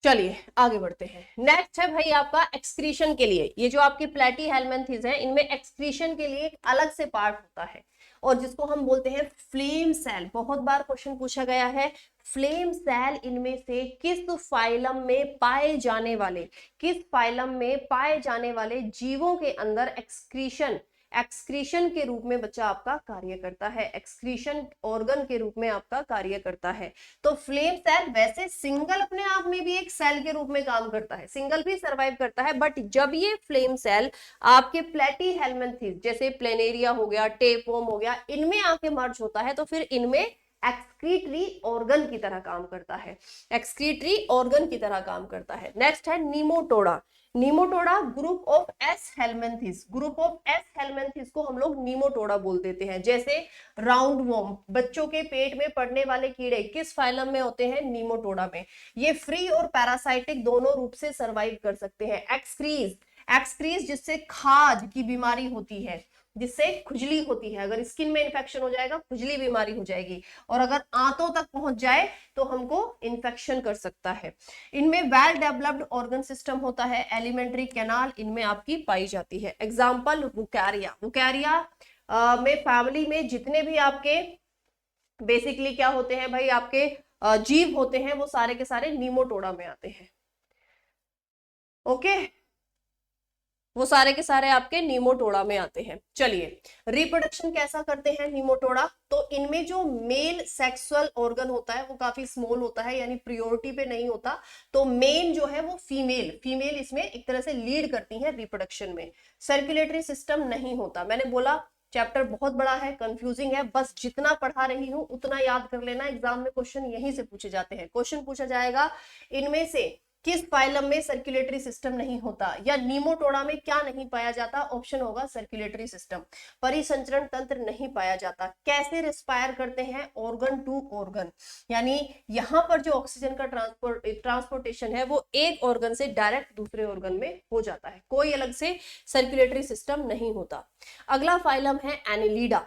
चलिए आगे बढ़ते हैं। नेक्स्ट है भाई आपका एक्सक्रीशन के लिए, ये जो आपकी प्लेटीहेल्मिन्थेस है इनमें एक्सक्रीशन के लिए एक अलग से पार्ट होता है और जिसको हम बोलते हैं फ्लेम सेल। बहुत बार क्वेश्चन पूछा गया है, फ्लेम सेल इनमें से किस फाइलम में पाए जाने वाले, किस फाइलम में पाए जाने वाले जीवों के अंदर एक्सक्रीशन, एक्सक्रीशन के रूप में बच्चा आपका कार्य करता है, एक्सक्रीशन ऑर्गन के रूप में आपका कार्य करता है। तो फ्लेम सेल वैसे सिंगल अपने आप में भी एक सेल के रूप में काम करता है, सिंगल भी सरवाइव करता है, बट जब ये फ्लेम सेल आपके प्लेटीहेल्मिन्थेस जैसे प्लेनेरिया हो गया, टेपवर्म हो गया, इनमें आके मर्ज होता है तो फिर इनमें एक्सक्रीटरी ऑर्गन की तरह काम करता है, एक्सक्रीटरी ऑर्गन की तरह काम करता है। नेक्स्ट है Nematoda. Nematoda group of Aschelminthes, group of Aschelminthes को हम लोग नीमोटोडा बोल देते हैं। जैसे राउंड वॉर्म, बच्चों के पेट में पड़ने वाले कीड़े किस फाइलम में होते हैं, नीमोटोडा में। ये फ्री और पैरासाइटिक दोनों रूप से सरवाइव कर सकते हैं। एक्सक्रीज, एक्सक्रीज जिससे खाज की बीमारी होती है, जिससे खुजली होती है, अगर स्किन में इंफेक्शन हो जाएगा खुजली बीमारी हो जाएगी, और अगर आंतों तक पहुंच जाए तो हमको इंफेक्शन कर सकता है। इनमें वेल डेवलप्ड ऑर्गन सिस्टम होता है, एलिमेंट्री कैनाल इनमें आपकी पाई जाती है। एग्जाम्पल वुकैरिया, वुकैरिया में फैमिली में जितने भी आपके बेसिकली क्या होते हैं भाई, आपके जीव होते हैं वो सारे के सारे नीमोटोडा में आते हैं। ओके, वो सारे के सारे आपके नीमोटोडा में आते हैं। चलिए रिप्रोडक्शन कैसा करते हैं नीमोटोडा, तो इनमें जो मेल सेक्सुअल ऑर्गन होता है वो काफी स्मॉल होता है, यानी प्रायोरिटी पे नहीं होता, तो मेन जो है वो फीमेल, फीमेल इसमें एक तरह से लीड करती है रिप्रोडक्शन में। सर्कुलेटरी सिस्टम नहीं होता, मैंने बोला चैप्टर बहुत बड़ा है, कंफ्यूजिंग है, बस जितना पढ़ा रही हूं उतना याद कर लेना, एग्जाम में क्वेश्चन यहीं से पूछे जाते हैं। क्वेश्चन पूछा जाएगा इनमें से किस फाइलम में सर्कुलेटरी सिस्टम नहीं होता, या नीमोटोडा में क्या नहीं पाया जाता? ऑप्शन होगा सर्कुलेटरी सिस्टम। परिसंचरण तंत्र नहीं पाया जाता। कैसे रिस्पायर करते हैं? ऑर्गन टू ऑर्गन, यानी यहां पर जो ऑक्सीजन का ट्रांसपोर्टेशन है वो एक ऑर्गन से डायरेक्ट दूसरे ऑर्गन में हो जाता है, कोई अलग से सर्कुलेटरी सिस्टम नहीं होता। अगला फाइलम है एनिलीडा।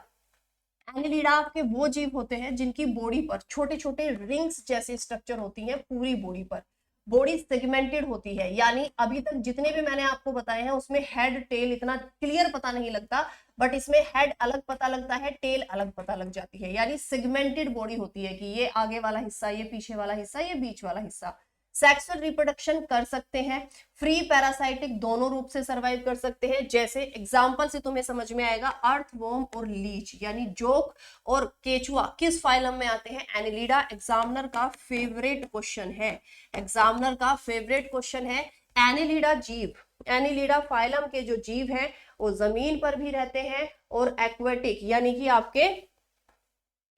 एनिलीडा आपके वो जीव होते हैं जिनकी बॉडी पर छोटे छोटे रिंग्स जैसे स्ट्रक्चर होती हैं, पूरी बॉडी पर। बॉडी सेगमेंटेड होती है, यानी अभी तक जितने भी मैंने आपको बताए हैं उसमें हेड टेल इतना क्लियर पता नहीं लगता, बट इसमें हेड अलग पता लगता है, टेल अलग पता लग जाती है, यानी सेगमेंटेड बॉडी होती है कि ये आगे वाला हिस्सा, ये पीछे वाला हिस्सा, ये बीच वाला हिस्सा। सेक्सुअल रिप्रोडक्शन कर सकते हैं, फ्री पैरासाइटिक दोनों रूप से सरवाइव कर सकते हैं। जैसे एग्जांपल से तुम्हें समझ में आएगा, अर्थवर्म और लीच, यानी जोक और केचुआ किस फाइलम में आते हैं? एनिलीडा। एग्जामिनर का फेवरेट क्वेश्चन है, एग्जामिनर का फेवरेट क्वेश्चन है एनिलीडा जीव। एनिलीडा फाइलम के जो जीव हैं वो जमीन पर भी रहते हैं और एक्वेटिक, यानी कि आपके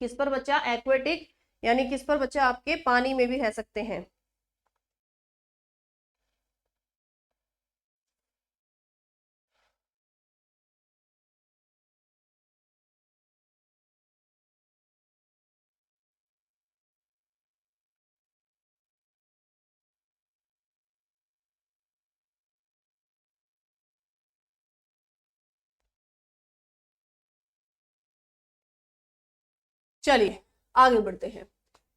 किस पर बच्चा? एक्वेटिक, यानी किस पर बच्चा? आपके पानी में भी रह सकते हैं। चलिए आगे बढ़ते हैं।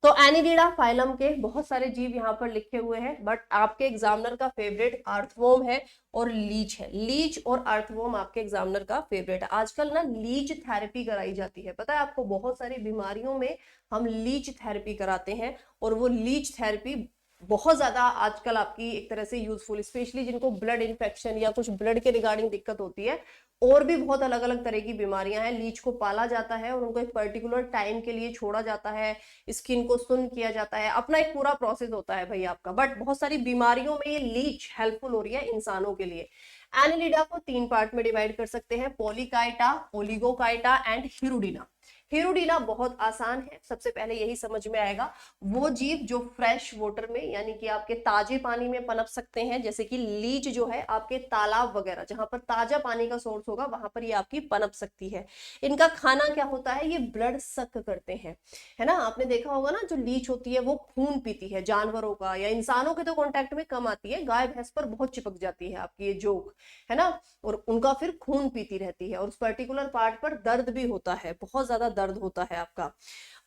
तो एनिलीडा फाइलम के बहुत सारे जीव यहाँ पर लिखे हुए हैं, बट आपके एग्जामिनर का फेवरेट अर्थवर्म है और लीच है। लीच और अर्थवर्म आपके एग्जामिनर का फेवरेट है। आजकल ना लीच थेरेपी कराई जाती है, पता है आपको? बहुत सारी बीमारियों में हम लीच थेरेपी कराते हैं, और वो लीच थेरेपी बहुत ज्यादा आजकल आपकी एक तरह से यूजफुल, स्पेशली जिनको ब्लड इन्फेक्शन या कुछ ब्लड के रिगार्डिंग दिक्कत होती है, और भी बहुत अलग अलग तरह की बीमारियां हैं। लीच को पाला जाता है और उनको एक पर्टिकुलर टाइम के लिए छोड़ा जाता है, स्किन को सुन्न किया जाता है, अपना एक पूरा प्रोसेस होता है भाई आपका। बट बहुत सारी बीमारियों में ये लीच हेल्पफुल हो रही है इंसानों के लिए। एनिलिडा को 3 पार्ट में डिवाइड कर सकते हैं, पॉलीकाइटा, ओलिगोकाइटा एंड हिरुडिना। हिरुडिना बहुत आसान है, सबसे पहले यही समझ में आएगा। वो जीव जो फ्रेश वाटर में, यानी कि आपके ताजे पानी में पनप सकते हैं, जैसे कि लीच जो है आपके तालाब वगैरह जहां पर ताजा पानी का सोर्स होगा वहां पर ये आपकी पनप सकती है। इनका खाना क्या होता है? ये ब्लड सक करते हैं, है ना? आपने देखा होगा ना, जो लीच होती है वो खून पीती है जानवरों का, या इंसानों के तो कांटेक्ट में कम आती है, गाय भैंस पर बहुत चिपक जाती है आपकी ये जोक, है ना? और उनका फिर खून पीती रहती है, और उस पर्टिकुलर पार्ट पर दर्द भी होता है, बहुत ज्यादा दर्द होता है आपका।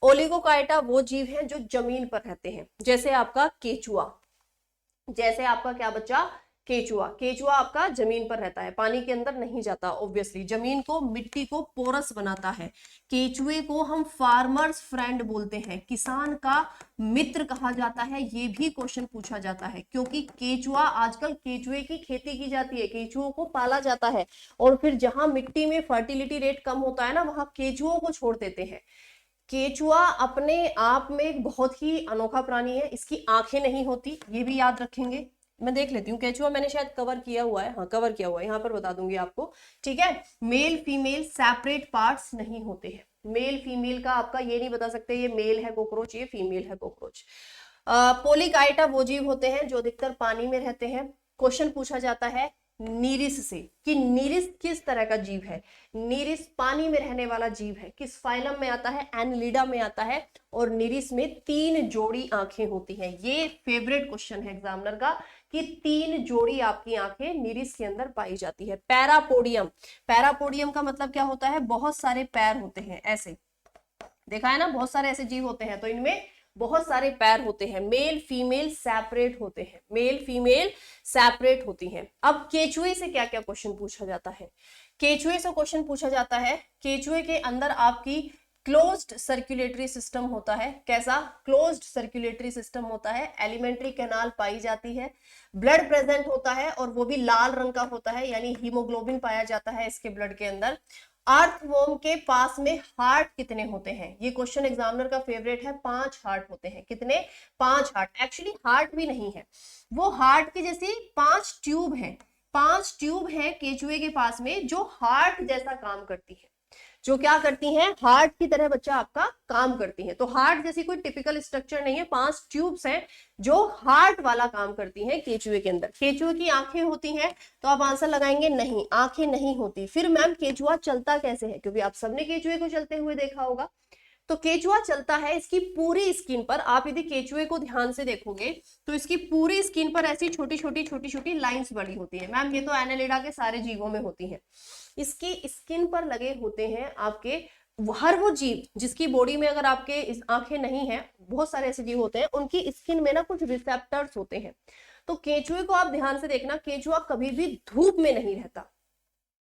ओलिगोकाइटा वो जीव हैं जो जमीन पर रहते हैं, जैसे आपका केचुआ। जैसे आपका क्या बच्चा? केचुआ। केचुआ आपका जमीन पर रहता है, पानी के अंदर नहीं जाता, ऑब्वियसली जमीन को, मिट्टी को पोरस बनाता है। केचुए को हम फार्मर्स फ्रेंड बोलते हैं, किसान का मित्र कहा जाता है। ये भी क्वेश्चन पूछा जाता है, क्योंकि केचुआ, आजकल केचुए की खेती की जाती है, केचुओं को पाला जाता है, और फिर जहां मिट्टी में फर्टिलिटी रेट कम होता है ना, वहां केचुओं को छोड़ देते हैं। केचुआ अपने आप में एक बहुत ही अनोखा प्राणी है, इसकी आंखें नहीं होती, ये भी याद रखेंगे। मैं देख लेती हूँ, केचुआ मैंने शायद कवर किया हुआ है, हाँ कवर किया हुआ है, यहाँ पर बता दूंगी आपको, ठीक है? मेल फीमेल सेपरेट पार्ट्स नहीं होते हैं। मेल फीमेल का आपका ये नहीं बता सकते ये मेल है कॉकरोच, ये फीमेल है कॉकरोच। पोलिकाइटा वो जीव होते हैं जो अधिकतर पानी में रहते हैं। क्वेश्चन पूछा जाता है नीरिस से कि नीरिस किस तरह का जीव है? नीरिस पानी में रहने वाला जीव है, किस फाइलम में आता है? एनिलिडा में आता है, और नीरिस में 3 जोड़ी आंखें होती हैं। ये फेवरेट क्वेश्चन है एग्जामिनर का कि 3 जोड़ी आपकी आंखें नीरिस के अंदर पाई जाती है। पैरापोडियम, पैरापोडियम का मतलब क्या होता है? बहुत सारे पैर होते हैं, ऐसे देखा है ना, बहुत सारे ऐसे जीव होते हैं, तो इनमें बहुत सारे पैर होते हैं। मेल फीमेल सेपरेट होते हैं, मेल फीमेल सेपरेट होती हैं। अब केचुए से क्या क्या क्वेश्चन पूछा जाता है? केचुए से क्वेश्चन पूछा जाता है, केचुए के अंदर आपकी क्लोज्ड सर्कुलेटरी सिस्टम होता है। कैसा? क्लोज्ड सर्कुलेटरी सिस्टम होता है। एलिमेंट्री कैनाल पाई जाती है, ब्लड प्रेजेंट होता है, और वो भी लाल रंग का होता है, यानी हीमोग्लोबिन पाया जाता है इसके ब्लड के अंदर। अर्थवर्म के पास में हार्ट कितने होते हैं? ये क्वेश्चन एग्जामिनर का फेवरेट है। 5 हार्ट होते हैं। कितने? 5 हार्ट। एक्चुअली हार्ट भी नहीं है, वो हार्ट के जैसे 5 ट्यूब है, 5 ट्यूब है केचुए के पास में जो हार्ट जैसा काम करती है। जो क्या करती हैं, हार्ट की तरह बच्चा आपका काम करती हैं। तो हार्ट जैसी कोई टिपिकल स्ट्रक्चर नहीं है, 5 ट्यूब्स हैं जो हार्ट वाला काम करती हैं केचुए के अंदर। केचुए की आंखें होती हैं, तो आप आंसर लगाएंगे नहीं, आंखें नहीं होती। फिर मैम केचुआ चलता कैसे है, क्योंकि आप सबने केचुए को चलते हुए देखा होगा। तो केचुआ चलता है इसकी पूरी स्किन पर। आप यदि केचुए को ध्यान से देखोगे तो इसकी पूरी स्किन पर ऐसी छोटी छोटी लाइंस बनी होती है। मैम ये तो एनालिडा के सारे जीवों में होती हैं। इसकी स्किन पर लगे होते हैं आपके हर वो जीव जिसकी बॉडी में अगर आपके इस आंखें नहीं है, बहुत सारे ऐसे जीव होते हैं उनकी स्किन में ना कुछ रिसेप्टर्स होते हैं। तो केचुए को आप ध्यान से देखना, केचुआ कभी भी धूप में नहीं रहता,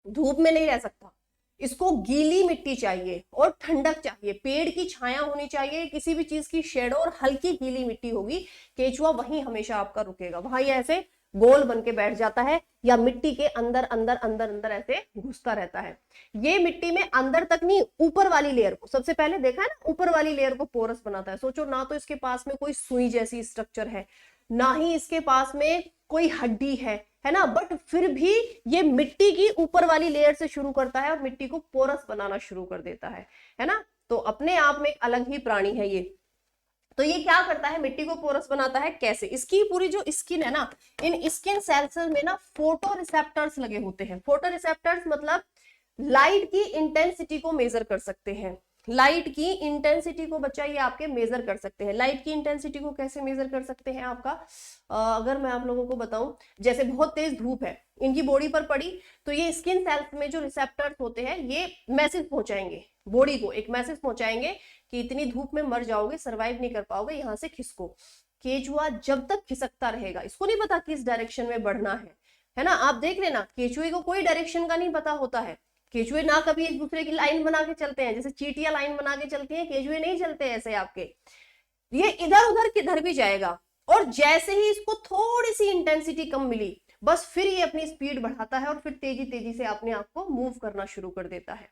धूप में नहीं रह सकता। इसको गीली मिट्टी चाहिए और ठंडक चाहिए, पेड़ की छाया होनी चाहिए, किसी भी चीज की शेडो और हल्की गीली मिट्टी होगी, केचुआ वहीं हमेशा आपका रुकेगा। वहां ये ऐसे गोल बन के बैठ जाता है या मिट्टी के अंदर अंदर अंदर अंदर ऐसे घुसता रहता है। ये मिट्टी में अंदर तक नहीं, ऊपर वाली लेयर को सबसे पहले देखा है ना, ऊपर वाली लेयर को पोरस बनाता है। सोचो ना, तो इसके पास में कोई सुई जैसी स्ट्रक्चर है, ना ही इसके पास में कोई हड्डी है ना, बट फिर भी ये मिट्टी की ऊपर वाली लेयर से शुरू करता है और मिट्टी को पोरस बनाना शुरू कर देता है ना। तो अपने आप में एक अलग ही प्राणी है ये। तो ये क्या करता है, मिट्टी को पोरस बनाता है कैसे, इसकी पूरी जो स्किन है ना, इन स्किन सेल्स में ना फोटो रिसेप्टर्स लगे होते हैं। फोटो रिसेप्टर्स मतलब लाइट की इंटेंसिटी को मेजर कर सकते हैं। लाइट की इंटेंसिटी को बच्चा ये आपके मेजर कर सकते हैं। लाइट की इंटेंसिटी को कैसे मेजर कर सकते हैं आपका, अगर मैं आप लोगों को बताऊं, जैसे बहुत तेज धूप है इनकी बॉडी पर पड़ी, तो ये स्किन सेल्स में जो रिसेप्टर्स होते हैं ये मैसेज पहुंचाएंगे, बॉडी को एक मैसेज पहुंचाएंगे कि इतनी धूप में मर जाओगे, सरवाइव नहीं कर पाओगे, यहाँ से खिसको। केचुआ जब तक खिसकता रहेगा, इसको नहीं पता किस डायरेक्शन में बढ़ना है ना। आप देख लेना, केचुए को कोई डायरेक्शन का नहीं पता होता है। केचुए ना कभी एक दूसरे की लाइन बना के चलते हैं, जैसे चींटियां लाइन बना के चलती हैं, केचुए नहीं चलते ऐसे आपके। ये इधर उधर किधर भी जाएगा, और जैसे ही इसको थोड़ी सी इंटेंसिटी कम मिली, बस फिर ये अपनी स्पीड बढ़ाता है और फिर तेजी तेजी से अपने आप को मूव करना शुरू कर देता है।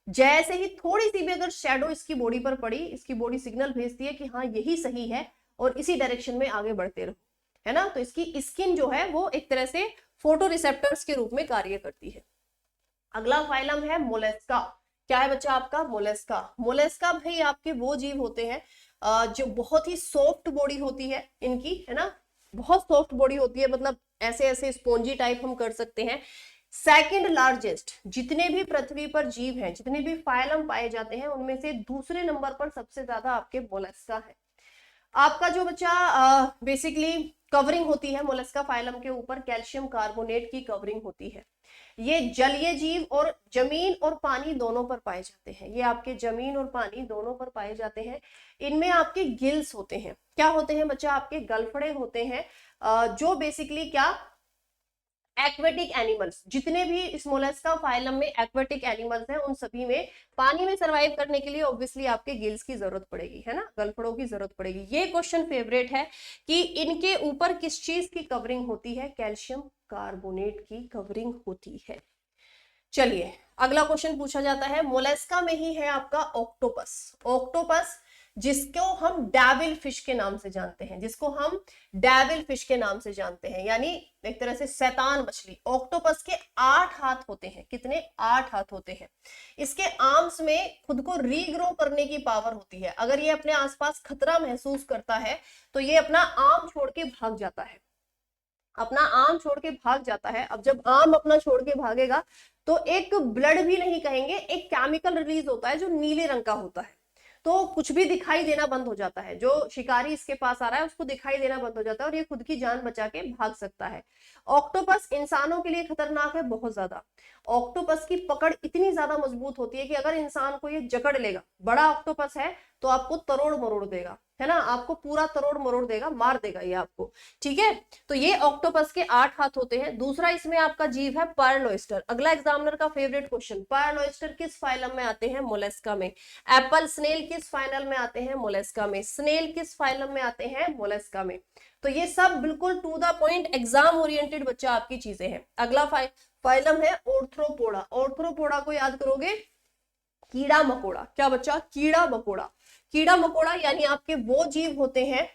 जैसे ही थोड़ी सी भी अगर शेडो इसकी बॉडी पर पड़ी, इसकी बॉडी सिग्नल भेजती है कि हाँ यही सही है और इसी डायरेक्शन में आगे बढ़ते रहो, है ना। तो इसकी स्किन जो है वो एक तरह से फोटो रिसेप्टर्स के रूप में कार्य करती है। अगला फाइलम है मोलस्का। क्या है बच्चा आपका, मोलस्का। मोलस्का भाई आपके वो जीव होते हैं जो बहुत ही सॉफ्ट बॉडी होती है इनकी, है ना, बहुत सॉफ्ट बॉडी होती है, मतलब ऐसे ऐसे स्पॉन्जी टाइप हम कर सकते हैं। सेकंड लार्जेस्ट, जितने भी पृथ्वी पर जीव हैं, जितने भी फाइलम पाए जाते हैं, उनमें से दूसरे नंबर पर सबसे ज्यादा आपके मोलस्का है। आपका जो बच्चा बेसिकली कवरिंग होती है मोलस्का फाइलम के ऊपर, कैल्शियम कार्बोनेट की कवरिंग होती है। ये जलीय जीव और जमीन और पानी दोनों पर पाए जाते हैं। ये आपके जमीन और पानी दोनों पर पाए जाते हैं। इनमें आपके गिल्स होते हैं। क्या होते हैं बच्चा, आपके गलफड़े होते हैं, जो बेसिकली क्या, एक्वेटिक एनिमल्स, जितने भी इस मोलस्का फाइलम में एक्वेटिक एनिमल्स हैं, उन सभी में पानी में सरवाइव करने के लिए ऑब्वियसली आपके गिल्स की जरूरत पड़ेगी, है ना, गलफड़ों की जरूरत पड़ेगी। ये क्वेश्चन फेवरेट है कि इनके ऊपर किस चीज की कवरिंग होती है, कैल्शियम कार्बोनेट की कवरिंग होती है। चलिए अगला क्वेश्चन पूछा जाता है, मोलस्का में ही है आपका ऑक्टोपस। ऑक्टोपस जिसको हम डेविल फिश के नाम से जानते हैं, जिसको हम डेविल फिश के नाम से जानते हैं, यानी एक तरह से शैतान मछली। ऑक्टोपस के 8 हाथ होते हैं। कितने, 8 हाथ होते हैं। इसके आर्म्स में खुद को रीग्रो करने की पावर होती है। अगर ये अपने आसपास खतरा महसूस करता है तो ये अपना आर्म छोड़ के भाग जाता है, अपना आर्म छोड़ के भाग जाता है। अब जब आर्म अपना छोड़ के भागेगा तो एक ब्लड भी नहीं कहेंगे, एक केमिकल रिलीज होता है जो नीले रंग का होता है, तो कुछ भी दिखाई देना बंद हो जाता है। जो शिकारी इसके पास आ रहा है उसको दिखाई देना बंद हो जाता है और ये खुद की जान बचा के भाग सकता है। ऑक्टोपस इंसानों के लिए खतरनाक है बहुत ज्यादा। ऑक्टोपस की पकड़ इतनी ज्यादा मजबूत होती है कि अगर इंसान को ये जकड़ लेगा, बड़ा ऑक्टोपस है, तो आपको तरोड़ मरोड़ देगा, है ना, आपको पूरा तरोड़ मरोड़ देगा, मार देगा ये आपको, ठीक है। तो ये ऑक्टोपस के 8 हाथ होते हैं। दूसरा इसमें आपका जीव है पर्ल ऑयस्टर। अगला एग्जामिनर का फेवरेट क्वेश्चन, पर्ल ऑयस्टर किस फाइलम में आते हैं, मोलस्का में। एप्पल स्नेल किस फाइलम में आते हैं, मोलस्का में। स्नेल किस फाइलम में आते हैं, मोलस्का में। तो ये सब बिल्कुल to the point exam oriented बच्चा आपकी चीजें हैं। अगला फाइलम है ऑर्थ्रोपोडा। ऑर्थ्रोपोडा को याद करोगे, कीड़ा मकोड़ा। क्या बच्चा, कीड़ा मकोड़ा। कीड़ा मकोड़ा यानी आपके वो जीव होते हैं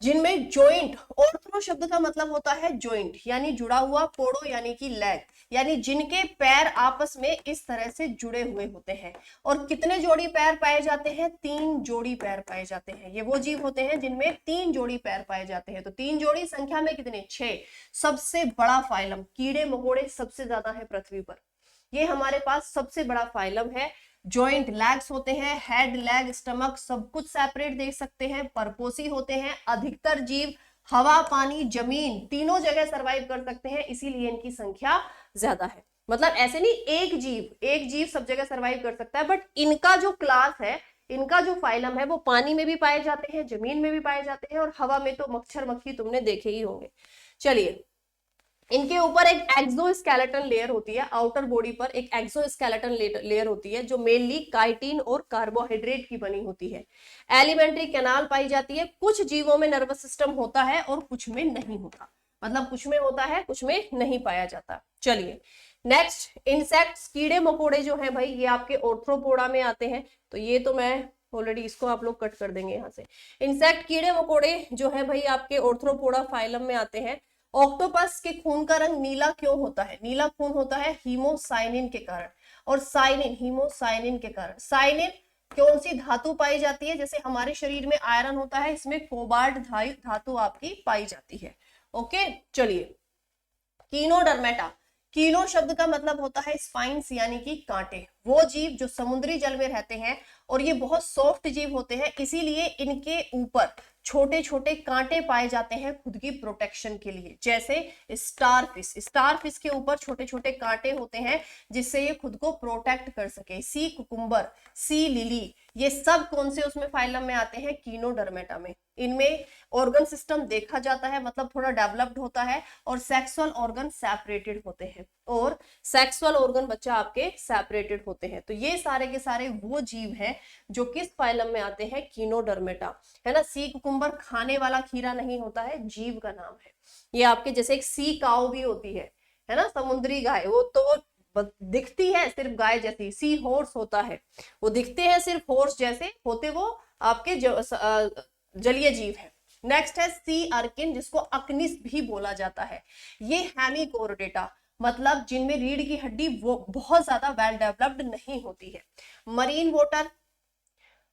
जिनमें जॉइंट, ऑर्थ्रो शब्द का मतलब होता है जॉइंट यानी जुड़ा हुआ, पोड़ो यानी कि लेग, यानी जिनके पैर आपस में इस तरह से जुड़े हुए होते हैं। और कितने जोड़ी पैर पाए जाते हैं? 3 जोड़ी पैर पाए जाते हैं। ये वो जीव होते हैं जिनमें 3 जोड़ी पैर पाए जाते हैं। तो 3 जोड़ी संख्या में कितने? 6। सबसे बड़ा फाइलम, कीड़े मकोड़े सबसे ज्यादा है पृथ्वी पर, ये हमारे पास सबसे बड़ा फाइलम है। जॉइंट लैग्स होते हैं, हेड, लेग, स्टमक सब कुछ सेपरेट देख सकते हैं, परपोसी होते हैं। अधिकतर जीव हवा, पानी, जमीन तीनों जगह सरवाइव कर सकते हैं, इसीलिए इनकी संख्या ज्यादा है। मतलब ऐसे नहीं एक जीव सब जगह सरवाइव कर सकता है, बट इनका जो क्लास है, इनका जो फाइलम है वो पानी में भी पाए जाते हैं, जमीन में भी पाए जाते हैं, और हवा में तो मच्छर मक्खी तुमने देखे ही होंगे। चलिए, इनके ऊपर एक एक्सोस्केलेटन लेयर होती है, आउटर बॉडी पर एक एक्सोस्केलेटन लेयर होती है जो मेनली काइटिन और कार्बोहाइड्रेट की बनी होती है। एलिमेंट्री कैनाल पाई जाती है। कुछ जीवों में नर्वस सिस्टम होता है और कुछ में नहीं होता, मतलब कुछ में होता है कुछ में नहीं पाया जाता। चलिए नेक्स्ट, इंसेक्ट्स, कीड़े मकोड़े जो है भाई ये आपके ऑर्थ्रोपोडा में आते हैं। तो ये तो मैं ऑलरेडी इसको आप लोग कट कर देंगे यहाँ से। इंसेक्ट कीड़े मकोड़े जो है भाई आपके ऑर्थ्रोपोडा फाइलम में आते हैं। ऑक्टोपस के खून का रंग नीला क्यों होता है? नीला खून होता है हीमोसाइनिन के कारण, और साइनिन हीमोसाइनिन के कारण। साइनिन कौन सी धातु पाई जाती है? जैसे हमारे शरीर में आयरन होता है, इसमें कोबाल्ट धातु आपकी पाई जाती है। ओके, चलिए कीनोडर्मेटा, कीनो शब्द का मतलब होता है स्पाइन्स यानी कि कांटे। वो जीव जो समुद्री जल में रहते हैं और ये बहुत सॉफ्ट जीव होते हैं, इसीलिए इनके ऊपर छोटे छोटे कांटे पाए जाते हैं खुद की प्रोटेक्शन के लिए। जैसे स्टारफिश के ऊपर छोटे छोटे कांटे होते हैं जिससे ये खुद को प्रोटेक्ट कर सके। सी कुकुम्बर, सी लिली, ये सब कौन से उसमें फाइलम में आते हैं? कीनोडर्मेटा में। इनमें ऑर्गन सिस्टम देखा जाता है, मतलब थोड़ा डेवलप्ड होता है, और सेक्सुअल ऑर्गन सेपरेटेड होते हैं, और सेक्सुअल ऑर्गन बच्चा आपके सेपरेटेड होते हैं। तो ये सारे के सारे वो जीव हैं जो किस फाइलम में आते हैं? कीनोडर्मेटा, है ना। सी कुकुम्बर खाने वाला खीरा नहीं होता है, जीव का नाम है। ये आपके जैसे एक सी काऊ भी होती है ना, समुद्री गाय, वो तो दिखती है सिर्फ गाय जैसी। सी हॉर्स होता है, वो दिखते हैं सिर्फ हॉर्स जैसे, होते वो आपके जलीय जीव है। नेक्स्ट है सी अर्किन, जिसको अकनिस भी बोला जाता है। ये हेमिकोर्डेटा, मतलब जिनमें रीढ़ की हड्डी वो बहुत ज्यादा वेल डेवलप्ड नहीं होती है। मरीन वोटर,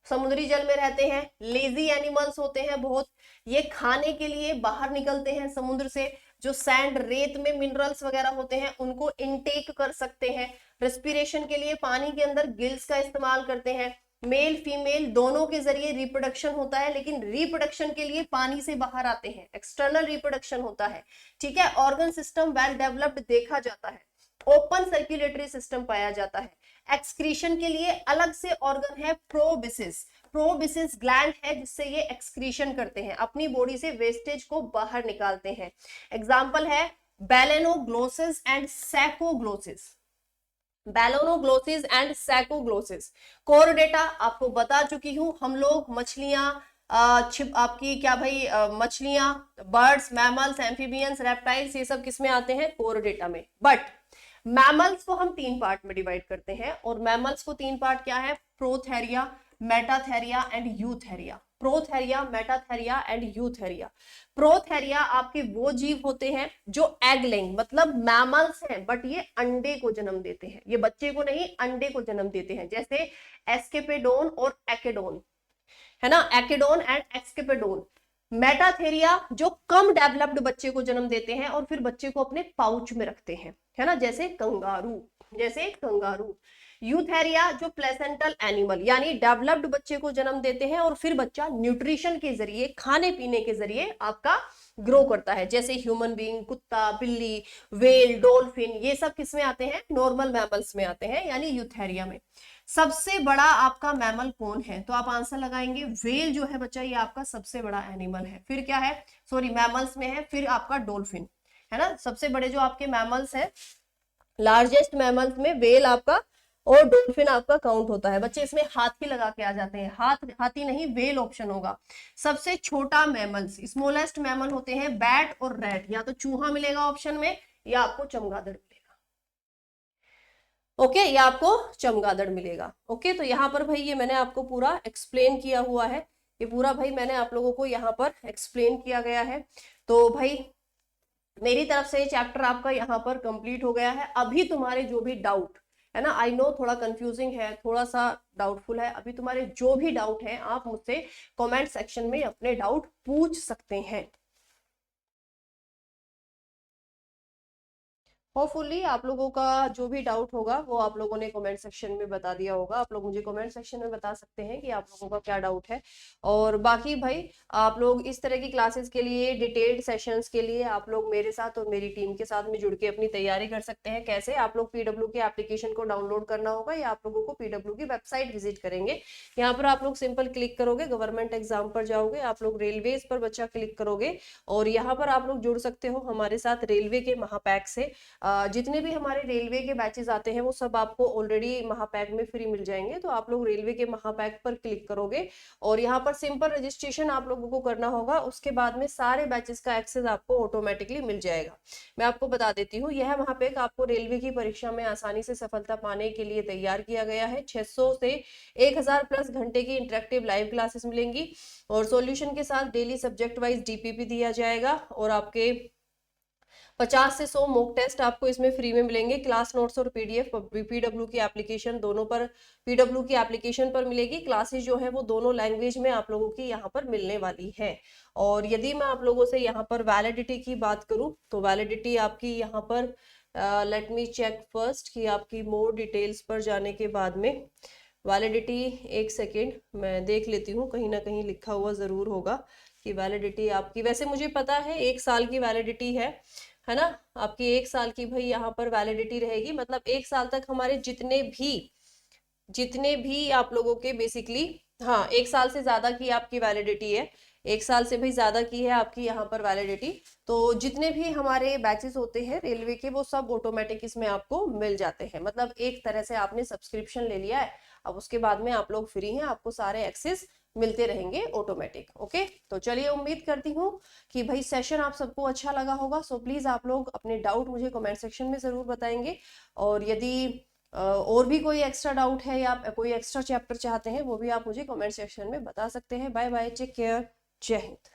समुद्री जल में रहते हैं, लेजी एनिमल्स होते हैं बहुत। ये खाने के लिए बाहर निकलते हैं समुद्र से, जो सैंड रेत में मिनरल्स वगैरह होते हैं उनको इनटेक कर सकते हैं। रेस्पिरेशन के लिए पानी के अंदर गिल्स का इस्तेमाल करते हैं। मेल फीमेल दोनों के जरिए रिप्रोडक्शन होता है, लेकिन रिप्रोडक्शन के लिए पानी से बाहर आते हैं, एक्सटर्नल रिप्रोडक्शन होता है। ठीक है, ऑर्गन सिस्टम वेल डेवलप्ड देखा जाता है। ओपन सर्कुलेटरी सिस्टम पाया जाता है। एक्सक्रीशन के लिए अलग से ऑर्गन है प्रोबिसिस, प्रोबिसिस ग्लैंड है जिससे ये एक्सक्रीशन करते हैं, अपनी बॉडी से वेस्टेज को बाहर निकालते हैं। एग्जांपल है बेलेनोग्लोसिस एंड सैकोग्लोसिस, बेलोनोग्लोसिस एंड सैकोग्लोसिस। कोरोडेटा आपको बता चुकी हूं, हम लोग मछलियां आपकी क्या भाई मछलियां, बर्ड्स, मैमल्स, एम्फीबियंस, रेप्टाइल्स, ये सब किसमें आते हैं? कोरोडेटा में। बट मैमल्स को हम 3 पार्ट में डिवाइड करते हैं, और मैमल्स को 3 पार्ट क्या है? Prototheria, Metatheria and Eutheria. Prototheria, Metatheria and Eutheria. प्रोथेरिया आपके वो जीव होते हैं जो एग लेइंग, मतलब मैमल्स हैं बट ये अंडे को जन्म देते हैं, ये बच्चे को नहीं अंडे को जन्म देते हैं। जैसे एस्केपेडोन और एकेडोन, है ना, एकेडोन एंड एक्सकेपेडोन। मेटाथेरिया जो कम डेवलप्ड बच्चे को जन्म देते हैं और फिर बच्चे को अपने पाउच में रखते हैं, है ना, जैसे कंगारू, जैसे कंगारू। यूथेरिया जो प्लेसेंटल एनिमल, यानी डेवलप्ड बच्चे को जन्म देते हैं और फिर बच्चा न्यूट्रिशन के जरिए, खाने पीने के जरिए आपका ग्रो करता है, जैसे ह्यूमन बीइंग, कुत्ता, बिल्ली, वेल, डॉल्फिन, ये सब किसमें आते हैं? नॉर्मल मैमल्स में आते हैं, यानी यूथेरिया में। सबसे बड़ा आपका मैमल कौन है? तो आप आंसर लगाएंगे वेल जो है बच्चा, ये आपका सबसे बड़ा एनिमल है। फिर क्या है? सॉरी, मैमल्स में है, फिर आपका डॉल्फिन, है ना। सबसे बड़े जो आपके मैमल्स हैं, लार्जेस्ट मैमल्स में वेल आपका और डॉल्फिन आपका काउंट होता है। बच्चे इसमें हाथी लगा के आ जाते हैं, हाथी नहीं, वेल ऑप्शन होगा। सबसे छोटा मैमल्स, स्मॉलेस्ट मैमल होते हैं बैट और रैट, या तो चूहा मिलेगा ऑप्शन में या आपको चमगादड़ मिलेगा। ओके, या आपको चमगादड़ मिलेगा। ओके, तो यहाँ पर भाई ये मैंने आपको पूरा एक्सप्लेन किया हुआ है ये पूरा भाई मैंने आप लोगों को यहाँ पर एक्सप्लेन किया गया है। तो भाई मेरी तरफ से ये चैप्टर आपका यहाँ पर कंप्लीट हो गया है। अभी तुम्हारे जो भी डाउट है ना, आई नो थोड़ा कंफ्यूजिंग है, थोड़ा सा डाउटफुल है, अभी तुम्हारे जो भी डाउट है आप मुझसे कमेंट सेक्शन में अपने डाउट पूछ सकते हैं। होपफुली आप लोगों का जो भी डाउट होगा वो आप लोगों ने कमेंट सेक्शन में बता दिया होगा। आप लोग मुझे कमेंट सेक्शन में बता सकते हैं कि आप लोगों का क्या डाउट है। और बाकी भाई आप लोग इस तरह की क्लासेस के लिए, डिटेल्ड सेशंस के लिए आप लोग मेरे साथ और मेरी टीम के साथ में जुड़ के अपनी तैयारी कर सकते हैं। कैसे? आप लोग पीडब्ल्यू के एप्लीकेशन को डाउनलोड करना होगा या आप लोगों को पीडब्ल्यू की वेबसाइट विजिट करेंगे। यहाँ पर आप लोग सिंपल क्लिक करोगे, गवर्नमेंट एग्जाम पर जाओगे, आप लोग रेलवेज पर बच्चा क्लिक करोगे और यहाँ पर आप लोग जुड़ सकते हो हमारे साथ रेलवे के महापैक से। जितने भी हमारे रेलवे के बैचेस आते हैं वो सब आपको ऑलरेडी महापैक में फ्री मिल जाएंगे। तो आप लोग रेलवे के महापैक पर क्लिक करोगे और यहाँ पर सिंपल रजिस्ट्रेशन आप लोगों को करना होगा। उसके बाद में सारे बैचेस का एक्सेस आपको ऑटोमेटिकली मिल जाएगा। मैं आपको बता देती हूँ, यह महापैक आपको रेलवे की परीक्षा में आसानी से सफलता पाने के लिए तैयार किया गया है। 600 से 1000 प्लस घंटे की इंटरेक्टिव लाइव क्लासेस मिलेंगी और सॉल्यूशन के साथ डेली सब्जेक्ट वाइज डीपीपी दिया जाएगा और आपके 50 से 100 मॉक टेस्ट आपको इसमें फ्री में मिलेंगे। क्लास नोट्स और पीडीएफ पीडब्ल्यू की एप्लीकेशन दोनों पर, पीडब्ल्यू की एप्लीकेशन पर मिलेगी। क्लासेस जो है वो दोनों लैंग्वेज में आप लोगों की यहाँ पर मिलने वाली है। और यदि मैं आप लोगों से यहाँ पर वैलिडिटी की बात करूँ तो वैलिडिटी आपकी यहाँ पर लेट मी चेक फर्स्ट कि आपकी मोर डिटेल्स पर जाने के बाद में वैलिडिटी, एक सेकेंड मैं देख लेती हूँ, कहीं ना कहीं लिखा हुआ जरूर होगा कि वैलिडिटी आपकी, वैसे मुझे पता है 1 साल की वैलिडिटी है ना। आपकी 1 साल की भाई यहाँ पर वैलिडिटी रहेगी, मतलब 1 साल तक हमारे जितने भी आप लोगों के बेसिकली, हाँ 1 साल से ज्यादा की आपकी वैलिडिटी है, 1 साल से भाई ज्यादा की है आपकी यहाँ पर वैलिडिटी। तो जितने भी हमारे बैचेस होते हैं रेलवे के वो सब ऑटोमेटिक इसमें आपको मिल जाते हैं। मतलब एक तरह से आपने सब्सक्रिप्शन ले लिया है, अब उसके बाद में आप लोग फ्री हैं, आपको सारे एक्सेस मिलते रहेंगे ऑटोमेटिक। ओके, तो चलिए उम्मीद करती हूँ कि भाई सेशन आप सबको अच्छा लगा होगा। सो प्लीज आप लोग अपने डाउट मुझे कमेंट सेक्शन में जरूर बताएंगे और यदि और भी कोई एक्स्ट्रा डाउट है या कोई एक्स्ट्रा चैप्टर चाहते हैं वो भी आप मुझे कमेंट सेक्शन में बता सकते हैं। बाय बाय, टेक केयर, जय हिंद।